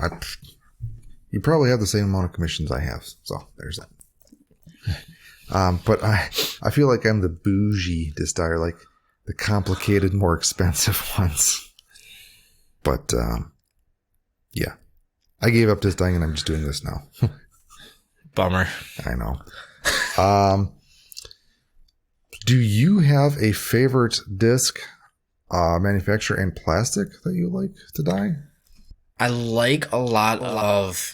You probably have the same amount of commissions I have, so there's that. But I feel like I'm the bougie disc dyer, the complicated, more expensive ones. But yeah. I gave up disc dyeing and I'm just doing this now. Bummer. I know. Do you have a favorite disc manufacturer and plastic that you like to dye? I like a lot of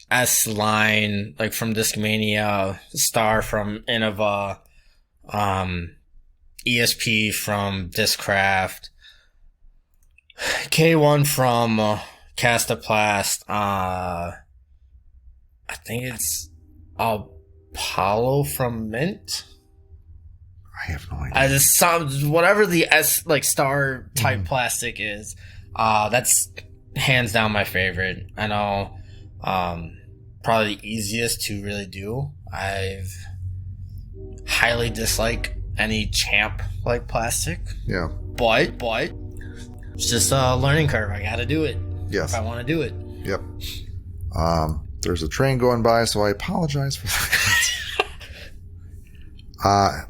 S-Line, from Discmania, Star from Innova, ESP from Discraft, K1 from Castoplast. I think it's Apollo from Mint. I have no idea. I just whatever the star type plastic is. That's hands down my favorite. I know. Probably the easiest to really do. I've highly dislike any champ like plastic. Yeah. But it's just a learning curve. I got to do it. Yes. If I want to do it. Yep. There's a train going by, so I apologize for that.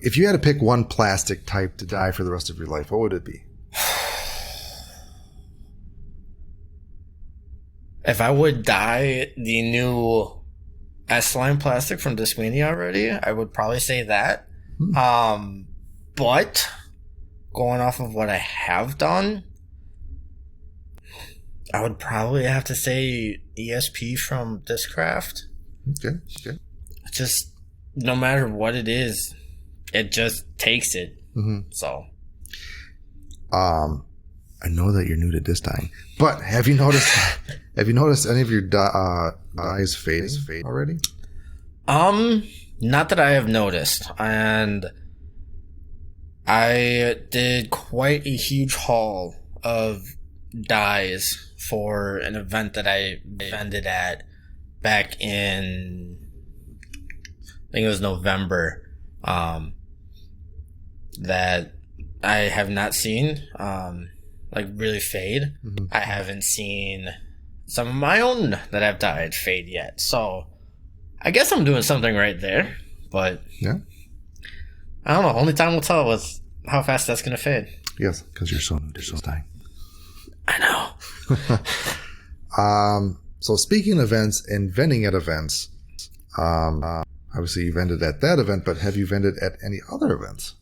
If you had to pick one plastic type to dye for the rest of your life, what would it be? If I would dye the new S-line plastic from Discmania already, I would probably say that. But going off of what I have done, I would probably have to say ESP from Discraft. Okay. Just no matter what it is, it just takes it. Mm-hmm. So, I know that you're new to disc dyeing, but have you noticed any of your dyes fade already? Not that I have noticed, and I did quite a huge haul of dyes for an event that I vended at back in, I think it was November, that I have not seen, really fade. Mm-hmm. I haven't seen some of my own that I've dyed fade yet. So I guess I'm doing something right there, but yeah, I don't know. Only time will tell with how fast that's going to fade. Yes, because you're so new to disc dyeing. I know. So speaking of events and vending at events, obviously you vended at that event, but have you vended at any other events?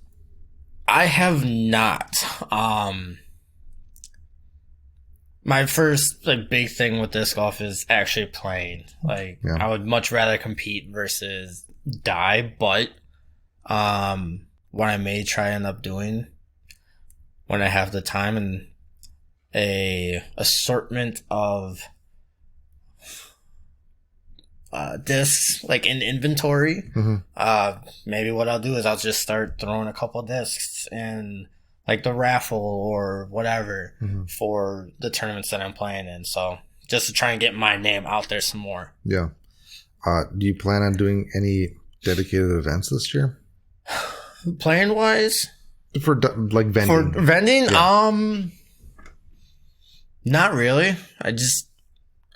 I have not. My first big thing with disc golf is actually playing. I would much rather compete versus die, but what I may try end up doing when I have the time and a assortment of discs in inventory. Mm-hmm. Maybe what I'll do is I'll just start throwing a couple discs in the raffle or whatever mm-hmm. for the tournaments that I'm playing in. So just to try and get my name out there some more. Yeah. Do you plan on doing any dedicated events this year? Playing wise? For vending? For vending? Yeah. Not really. I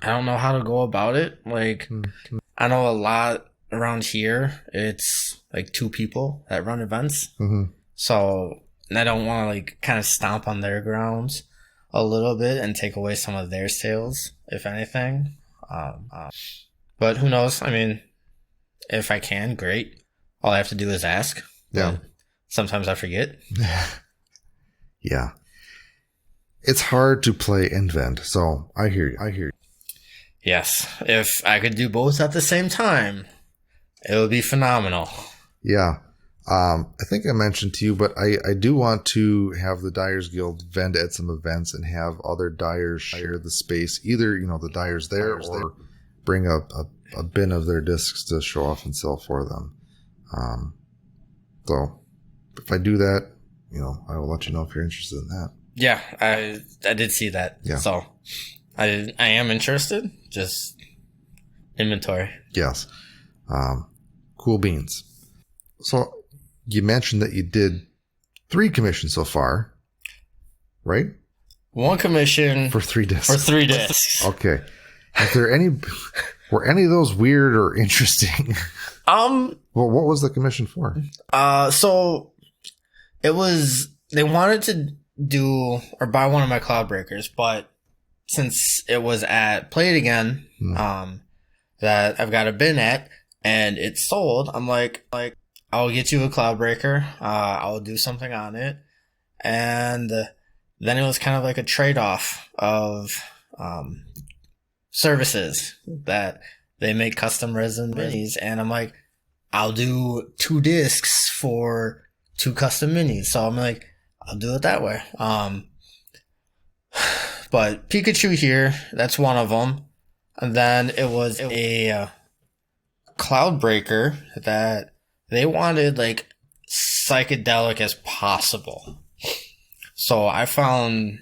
don't know how to go about it. Mm-hmm. I know a lot around here. It's 2 people that run events. Mm-hmm. So I don't want to kind of stomp on their grounds a little bit and take away some of their sales, if anything. But who knows? I mean, if I can, great. All I have to do is ask. Yeah. But sometimes I forget. Yeah. It's hard to play and vend, so I hear you. Yes. If I could do both at the same time, it would be phenomenal. Yeah. I think I mentioned to you, but I do want to have the Dyers Guild vend at some events and have other dyers share the space. Either, the dyers there or bring a bin of their discs to show off and sell for them. So if I do that, I will let you know if you're interested in that. Yeah, I did see that. Yeah. So I am interested. Just inventory. Yes. Cool beans. So you mentioned that you did 3 commissions so far, right? 1 commission for 3 discs. Okay. Were any of those weird or interesting? Well, what was the commission for? So it was, they wanted to do or buy one of my cloud breakers, but since it was at Play It Again, that I've got a bin at and it's sold, I'm like, I'll get you a cloud breaker. I'll do something on it. And then it was kind of like a trade-off of services that they make custom resin minis. And I'm like, I'll do 2 discs for 2 custom minis. So I'm like, I'll do it that way. but Pikachu here, that's one of them. And then it was a cloud breaker that they wanted like psychedelic as possible. So I found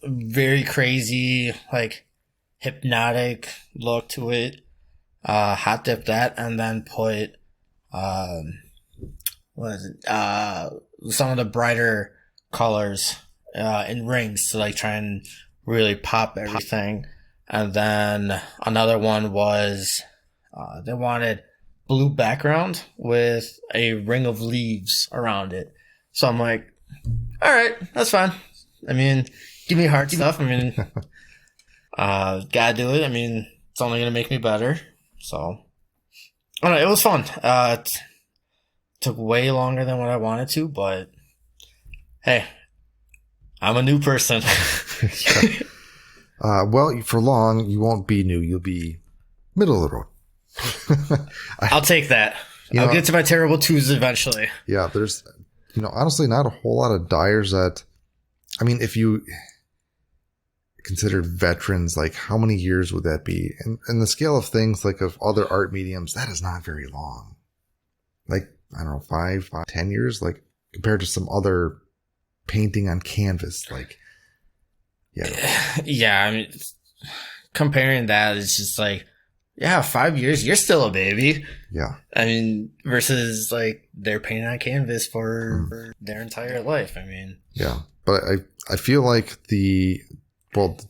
very crazy, like hypnotic look to it. Hot dip that and then put some of the brighter colors in rings to like try and really pop everything. And then another one was they wanted blue background with a ring of leaves around it. So I'm like, all right, that's fine. I mean, give me hard stuff. I mean, gotta do it. I mean, it's only gonna make me better. So, I don't know, it was fun. It took way longer than what I wanted to, but hey, I'm a new person. Well, for long, you won't be new. You'll be middle of the road. I'll take that. I'll get to my terrible twos eventually. Yeah, there's, honestly, not a whole lot of dyers that, I mean, if you considered veterans, like how many years would that be? And the scale of things, like of other art mediums, that is not very long. Like, I don't know, 5, 10 years, like compared to some other painting on canvas, like, yeah. Yeah, I mean, comparing that, it's just like, yeah, 5 years, you're still a baby. Yeah. I mean, versus like they're painting on canvas for their entire life. I mean, yeah, but I feel like the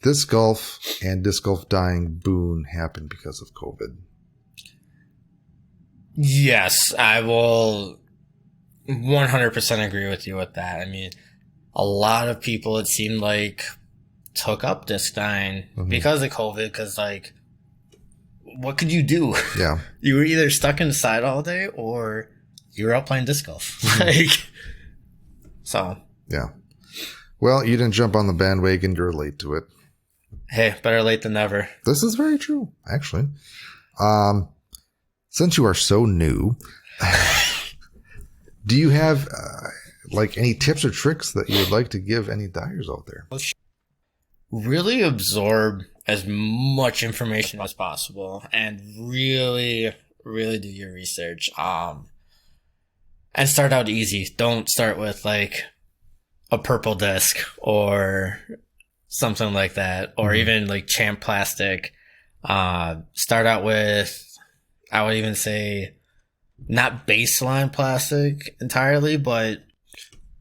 disc golf and disc golf dyeing boon happened because of COVID. Yes, I will 100% agree with you with that. I mean, a lot of people, it seemed like, took up disc dyeing because of COVID, because like, what could you do? Yeah. You were either stuck inside all day or you were out playing disc golf. So. Yeah. Well, you didn't jump on the bandwagon. You're late to it. Hey, better late than never. This is very true, actually. Since you are so new, do you have like any tips or tricks that you would like to give any dyers out there? Really absorb as much information as possible and really, really do your research. And start out easy. Don't start with like a purple disc or something like that, or even like champ plastic. Start out with, I would even say, not baseline plastic entirely, but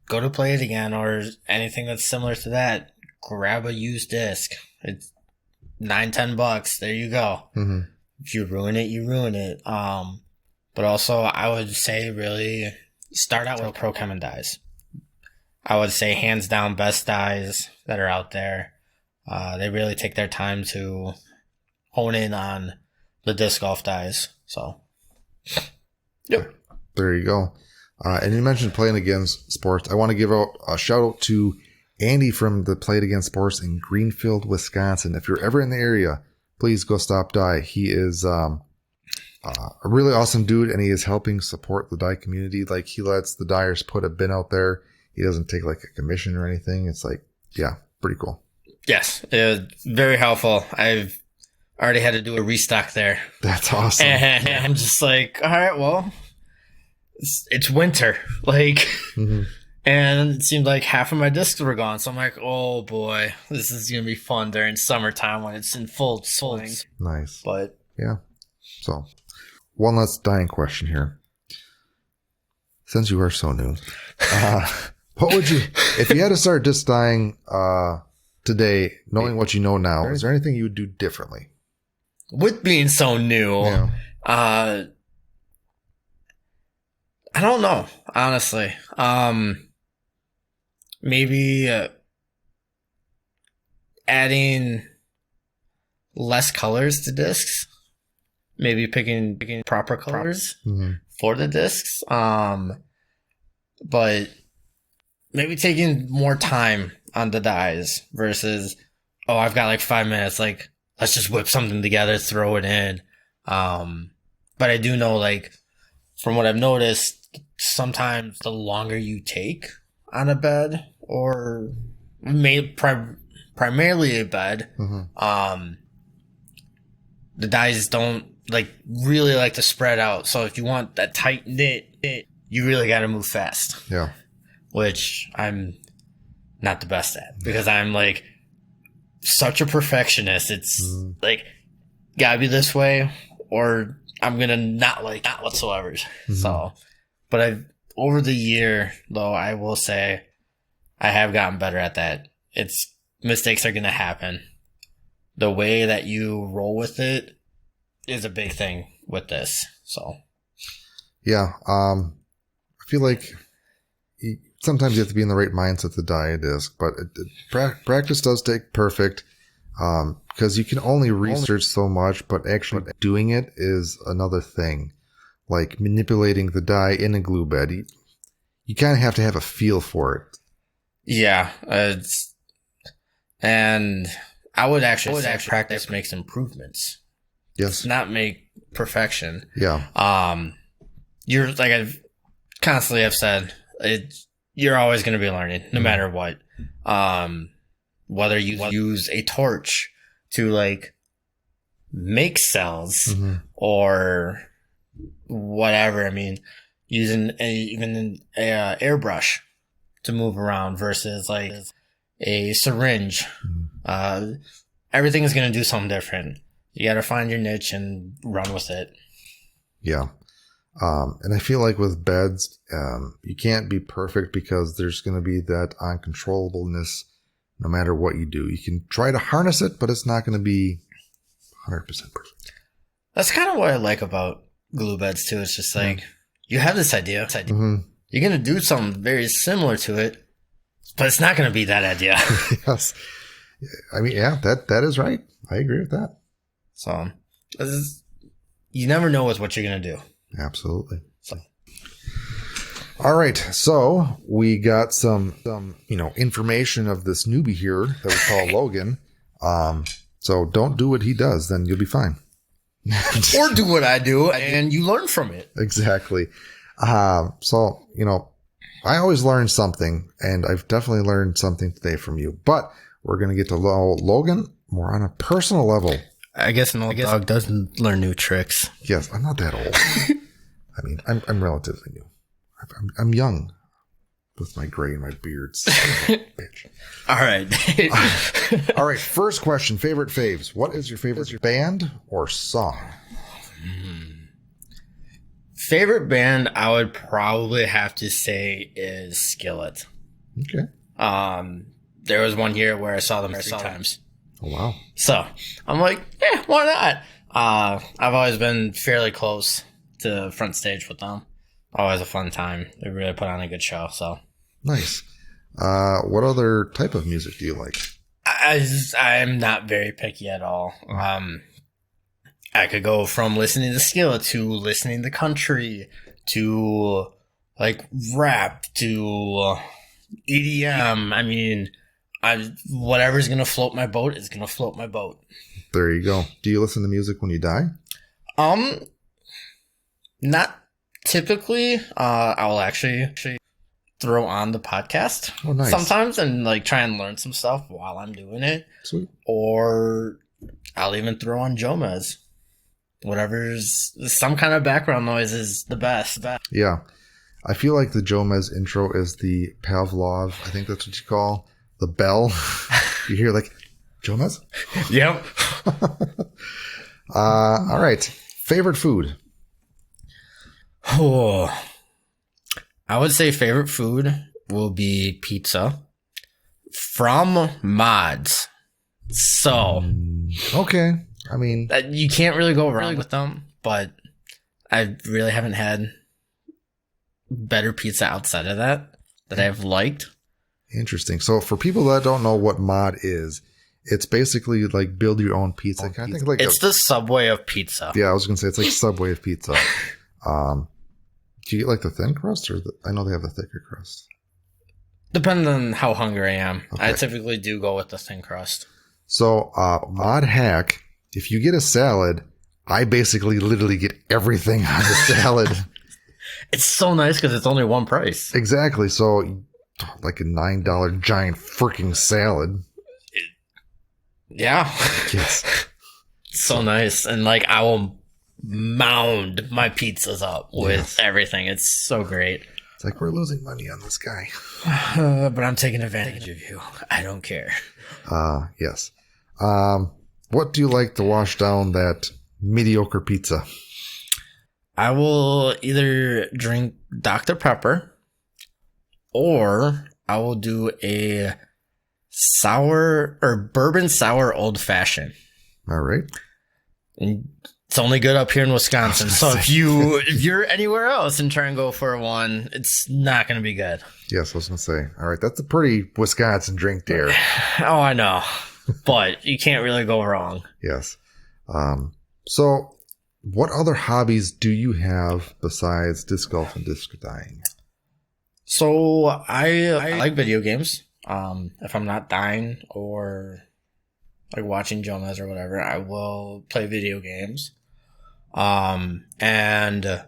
go to Play It Again or anything that's similar to that. Grab a used disc. It's $9-10. There you go. If you ruin it, you ruin it. But also, I would say really start out with Pro Chem and dyes. I would say hands down best dyes that are out there. They really take their time to hone in on the disc golf dyes. So, yep. There you go. And you mentioned Playing Against Sports. I want to give out a shout out to Andy from the Play It Again Sports in Greenfield, Wisconsin. If you're ever in the area, please go stop by. He is a really awesome dude, and he is helping support the dye community. Like, he lets the dyers put a bin out there. He doesn't take like a commission or anything. It's like, yeah, pretty cool. Yes, very helpful. I've already had to do a restock there. That's awesome. And I'm just like, all right, well, it's winter. Like, and it seemed like half of my discs were gone. So I'm like, oh boy, this is going to be fun during summertime when it's in full swing. Nice. But yeah. So one last dying question here. Since you are so new, what would you, if you had to start disc dyeing today, knowing what you know now, is there anything you would do differently? With being so new, I don't know, honestly. Maybe adding less colors to discs. Maybe picking proper colors for the discs. But maybe taking more time on the dyes versus, oh, I've got like 5 minutes. Like, let's just whip something together, throw it in. But I do know, like, from what I've noticed, sometimes the longer you take on a bed, or primarily a bed. The dyes don't really like to spread out. So if you want that tight knit, you really got to move fast. Yeah. Which I'm not the best at because I'm like such a perfectionist. It's like gotta be this way or I'm gonna not whatsoever. So, but over the year though, I will say I have gotten better at that. Mistakes are gonna happen. The way that you roll with it is a big thing with this. So, yeah, I feel like sometimes you have to be in the right mindset to dye a disc, but practice does take perfect because you can only research so much, but actually doing it is another thing. Like manipulating the dye in a glue bed, you kind of have to have a feel for it. Yeah, and I would actually say practice makes improvements. Yes, not make perfection. Yeah. You're like I've constantly have said, you're always going to be learning, no matter what. Whether you use a torch to like make cells or whatever. I mean, using even a airbrush to move around versus like a syringe. Everything is going to do something different. You got to find your niche and run with it. Yeah. And I feel like with beds, you can't be perfect because there's going to be that uncontrollableness no matter what you do. You can try to harness it, but it's not going to be 100% perfect. That's kind of what I like about glue beds too. It's just like you have this idea. You're going to do something very similar to it, but it's not going to be that idea. Yes. I mean, yeah, that is right. I agree with that. So you never know what you're going to do. Absolutely. All right. So we got some information of this newbie here that we call Logan. So don't do what he does, then you'll be fine. Or do what I do and you learn from it. Exactly. So, I always learn something, and I've definitely learned something today from you. But we're going to get to Logan more on a personal level. I guess an old dog doesn't learn new tricks. Yes, I'm not that old. I mean, I'm relatively new. I'm young with my gray and my beards. Bitch. All right. All right. First question, favorite faves. What is your favorite band or song? Favorite band I would probably have to say is Skillet. Okay. There was one year where I saw them 3 times. Oh, wow. So I'm like, yeah, why not? I've always been fairly close to front stage with them. Always a fun time. They really put on a good show. So nice. What other type of music do you like? I'm not very picky at all. I could go from listening to Skillet to listening to country to like rap to EDM. I mean, whatever's going to float my boat is going to float my boat. There you go. Do you listen to music when you dye? Not typically. I'll actually throw on the podcast sometimes and like try and learn some stuff while I'm doing it. Sweet. Or I'll even throw on Jomez. Whatever's some kind of background noise is the best. Yeah. I feel like the Jomez intro is the Pavlov. I think that's what you call the bell. You hear like Jomez? Yep. All right. Favorite food? Oh, I would say favorite food will be pizza from Mods. So, okay. I mean, you can't really go wrong with them, but I really haven't had better pizza outside of that I've liked. Interesting. So for people that don't know what Mod is, it's basically like build your own pizza. I think like it's the Subway of pizza. Yeah, I was gonna say it's like Subway of pizza. Do you get like the thin crust or I know they have the thicker crust. Depending on how hungry I am. Okay. I typically do go with the thin crust. So Mod hack, if you get a salad, I basically literally get everything on the salad. It's so nice because it's only one price. Exactly. So like a $9 giant freaking salad. Yeah. Yes. So nice. And like I will mound my pizzas up with everything. It's so great. It's like we're losing money on this guy. But I'm taking advantage of you. I don't care. Yes. What do you like to wash down that mediocre pizza? I will either drink Dr. Pepper or I will do a sour or bourbon sour old fashioned. All right. And it's only good up here in Wisconsin. So if you're anywhere else and try and go for one, it's not going to be good. Yes, I was going to say. All right, that's a pretty Wisconsin drink there. Oh, I know. But you can't really go wrong. Yes. So what other hobbies do you have besides disc golf and disc dyeing? So I like video games. If I'm not dying or like watching Jonas or whatever, I will play video games. And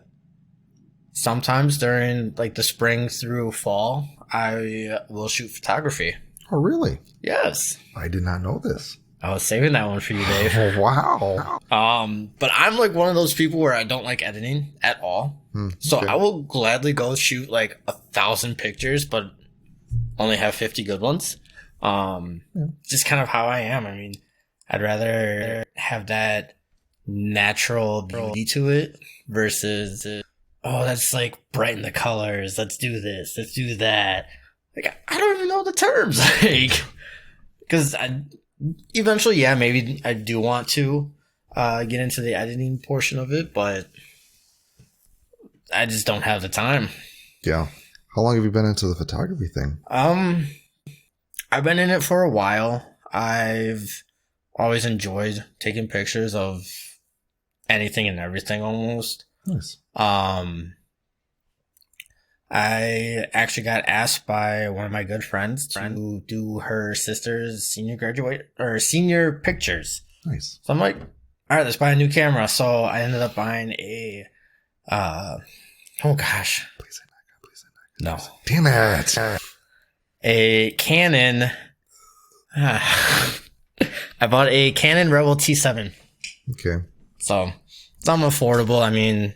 sometimes during like the spring through fall, I will shoot photography. Oh, really? Yes. I did not know this. I was saving that one for you, Dave. Oh, wow. But I'm like one of those people where I don't like editing at all. So Okay. I will gladly go shoot like 1,000 pictures, but only have 50 good ones. Just kind of how I am. I mean, I'd rather have that natural beauty to it versus, oh, that's like brighten the colors. Let's do this. Let's do that. Like, I don't even know the terms. Like, because eventually, yeah, maybe I do want to get into the editing portion of it, but I just don't have the time. Yeah. How long have you been into the photography thing? I've been in it for a while. I've always enjoyed taking pictures of anything and everything almost. Nice. I actually got asked by one of my good friends to do her sister's senior pictures. Nice. So I'm like, all right, let's buy a new camera. So I ended up buying a, oh gosh. Please say not. No. Damn it. A Canon. I bought a Canon Rebel T7. Okay. So some affordable. I mean,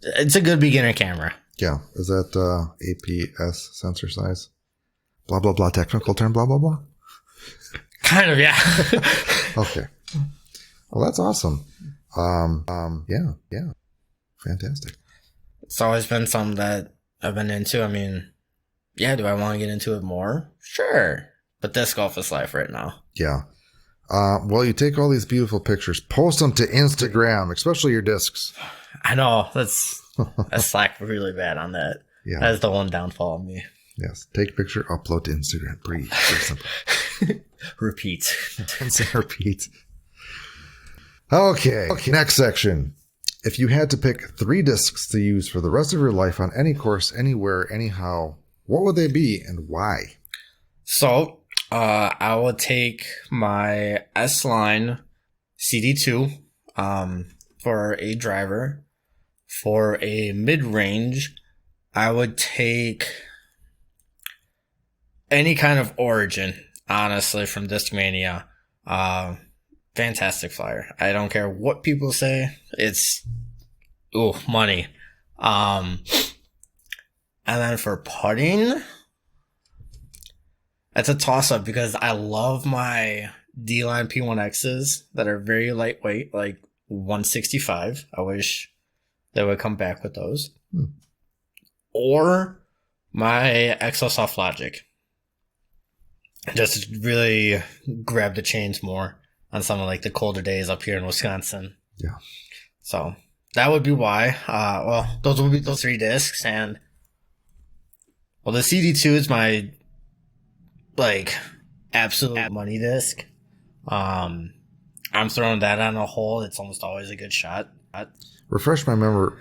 it's a good beginner camera. Yeah. Is that APS sensor size? Blah, blah, blah. Technical term, blah, blah, blah. Kind of, yeah. Okay. Well, that's awesome. Yeah. Fantastic. It's always been something that I've been into. I mean, yeah, do I want to get into it more? Sure. But disc golf is life right now. Yeah. Well, you take all these beautiful pictures, post them to Instagram, especially your discs. I know. I slack really bad on that. Yeah. That's the one downfall of me. Yes. Take a picture, upload to Instagram. Pretty simple. Repeat. Repeat. Okay. Next section. If you had to pick 3 discs to use for the rest of your life on any course, anywhere, anyhow, what would they be and why? So, I would take my S-Line CD2 for a driver. For a mid-range, I would take any kind of Origin, honestly, from Discmania. Fantastic flyer. I don't care what people say. It's money. And then for putting, it's a toss-up because I love my D-Line P1Xs that are very lightweight, like 165. I wish they would come back with those. Or my Exosoft Logic. Just to really grab the chains more on some of like the colder days up here in Wisconsin. Yeah. So that would be why. Well, those would be those 3 discs. And well, the CD2 is my like absolute money disc. I'm throwing that on a hole. It's almost always a good shot. Refresh my memory.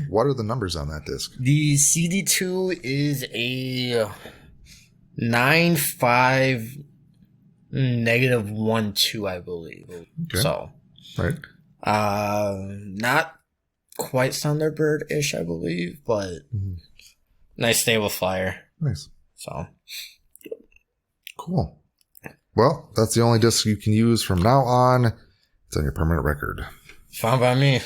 What are the numbers on that disc? The CD2 is a 9.5 -1.2, I believe. Okay. So, Right. not quite Thunderbird-ish, I believe, but nice stable flyer. Nice. So, Cool. Well, that's the only disc you can use from now on. It's on your permanent record. Fine by me.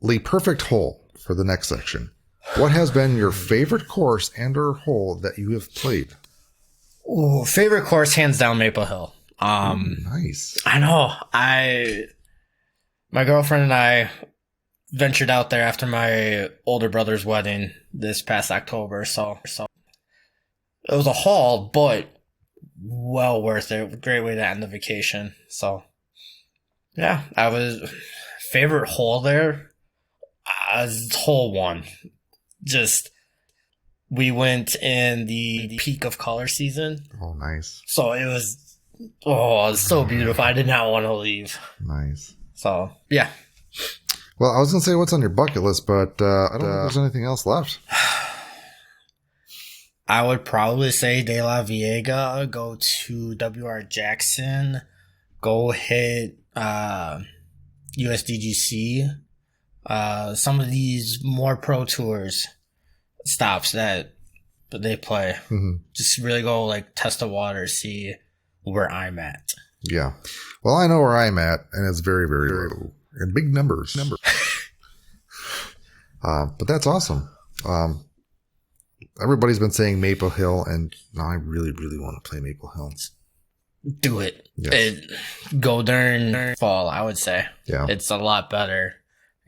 Lee, perfect hole for the next section. What has been your favorite course and or hole that you have played? Ooh, favorite course, hands down, Maple Hill. Nice. I know. My girlfriend and I ventured out there after my older brother's wedding this past October. So it was a haul, but well worth it. Great way to end the vacation. So yeah, favorite hole there. Hole 1. Just, we went in the peak of color season. Oh, nice. So it was so beautiful. I did not want to leave. Nice. So, yeah. Well, I was going to say what's on your bucket list, but I don't think there's anything else left. I would probably say De La Viega, go to W.R. Jackson, go hit USDGC, some of these more pro tours stops that they play. Mm-hmm. Just really go like test the water, see where I'm at. Yeah. Well, I know where I'm at, and it's very, very low. In big numbers. But that's awesome. Everybody's been saying Maple Hill, and now I really, really want to play Maple Hill. Do it. Yes. Go during fall, I would say. Yeah. It's a lot better.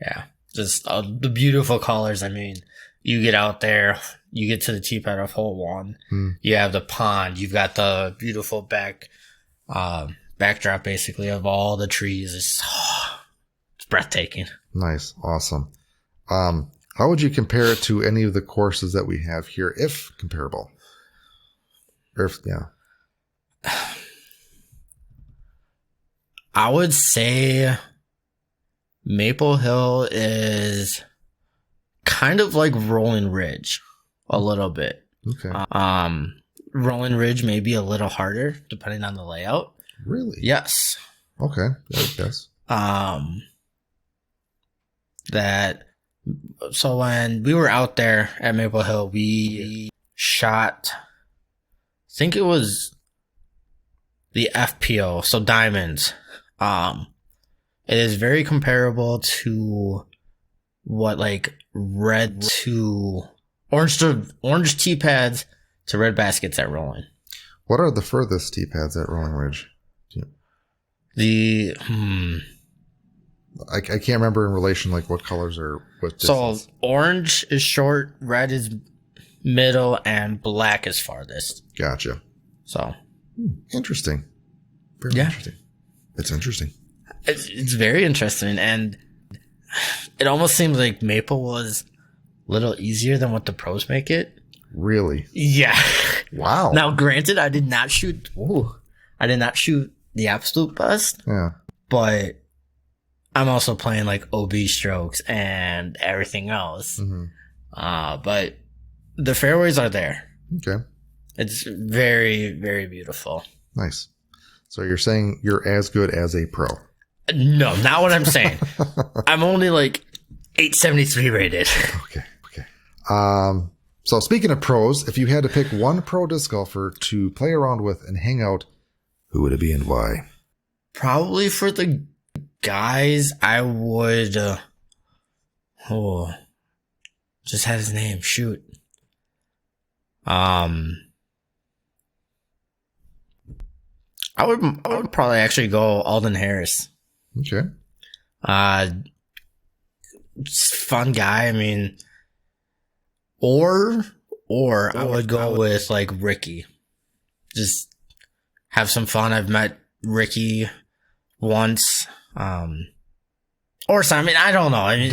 Yeah. Just the beautiful colors. I mean, you get out there, you get to the tee pad of hole 1. You have the pond. You've got the beautiful backdrop, basically, of all the trees. It's breathtaking. Nice. Awesome. How would you compare it to any of the courses that we have here, if comparable? I would say Maple Hill is kind of like Rolling Ridge a little bit. Okay. Rolling Ridge may be a little harder depending on the layout. Really? Yes. Okay. I guess. So when we were out there at Maple Hill, we shot, I think it was the FPO, so diamonds. It is very comparable to what like red to orange tee pads to red baskets at Rolling. What are the furthest tee pads at Rolling Ridge? I can't remember in relation like what colors are what distance. So orange is short, red is middle, and black is farthest. Gotcha. So interesting. Very interesting. It's interesting. It's very interesting, and it almost seems like Maple was a little easier than what the pros make it. Really? Yeah. Wow. Now, granted, I did not shoot the absolute best. Yeah. But I'm also playing like OB strokes and everything else. Mm-hmm. But the fairways are there. Okay. It's very, very beautiful. Nice. So you're saying you're as good as a pro? No, not what I'm saying. I'm only like 873 rated. Okay. So speaking of pros, if you had to pick one pro disc golfer to play around with and hang out, who would it be and why? Probably for the guys, I would. Just had his name. Shoot. I would probably actually go Alden Harris. Okay. Just fun guy. I mean, or I would go with like Ricky. Just have some fun. I've met Ricky once. Or Simon. I don't know. I mean,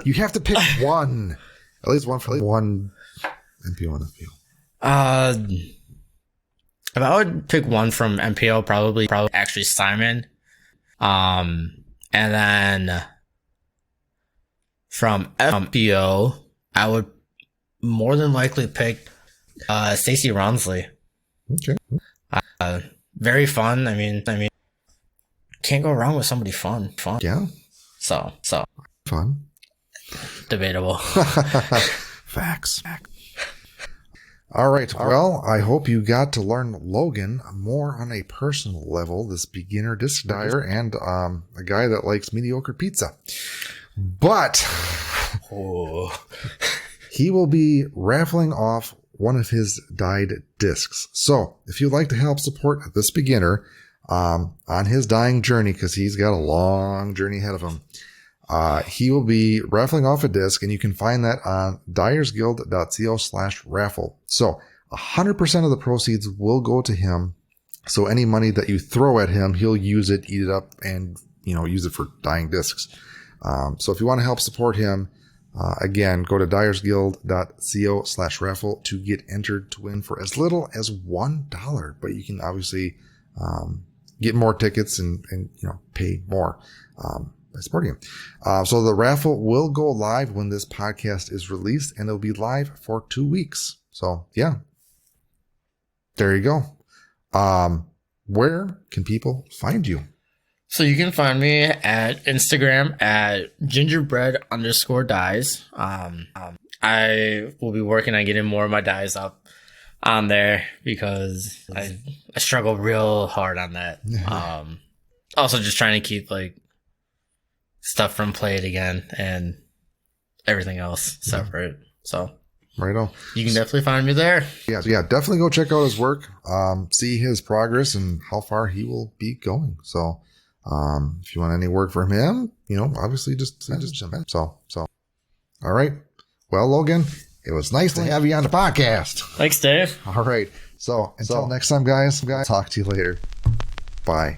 you have to pick one. At least one for one MPO and FPO. If I would pick one from MPO, probably actually Simon. And then from FPO, I would more than likely pick Stacey Ronsley. Okay. Very fun. I mean, can't go wrong with somebody fun. Yeah. So Fun. Debatable. Facts. All right. Well, I hope you got to learn Logan more on a personal level, this beginner disc dyer and a guy that likes mediocre pizza. But he will be raffling off one of his dyed discs. So if you'd like to help support this beginner on his dyeing journey, because he's got a long journey ahead of him, he will be raffling off a disc, and you can find that on dyersguild.co/raffle. So 100% of the proceeds will go to him. So any money that you throw at him, he'll use it, eat it up, and use it for dyeing discs. So if you want to help support him, again, go to dyersguild.co/raffle to get entered to win for as little as $1. But you can obviously get more tickets and pay more by supporting him. So the raffle will go live when this podcast is released, and it'll be live for 2 weeks. So yeah, there you go. Where can people find you? So you can find me at Instagram at gingerbread_dyes. I will be working on getting more of my dyes up on there because I struggle real hard on that. Also just trying to keep like stuff from Played again and everything else separate. So right on. You can definitely find me there. Yeah, definitely go check out his work, see his progress and how far he will be going. So if you want any work from him, obviously just jump in. So all right. Well, Logan, it was nice to have you on the podcast. Thanks, Dave. All right. So until next time, guys, talk to you later. Bye.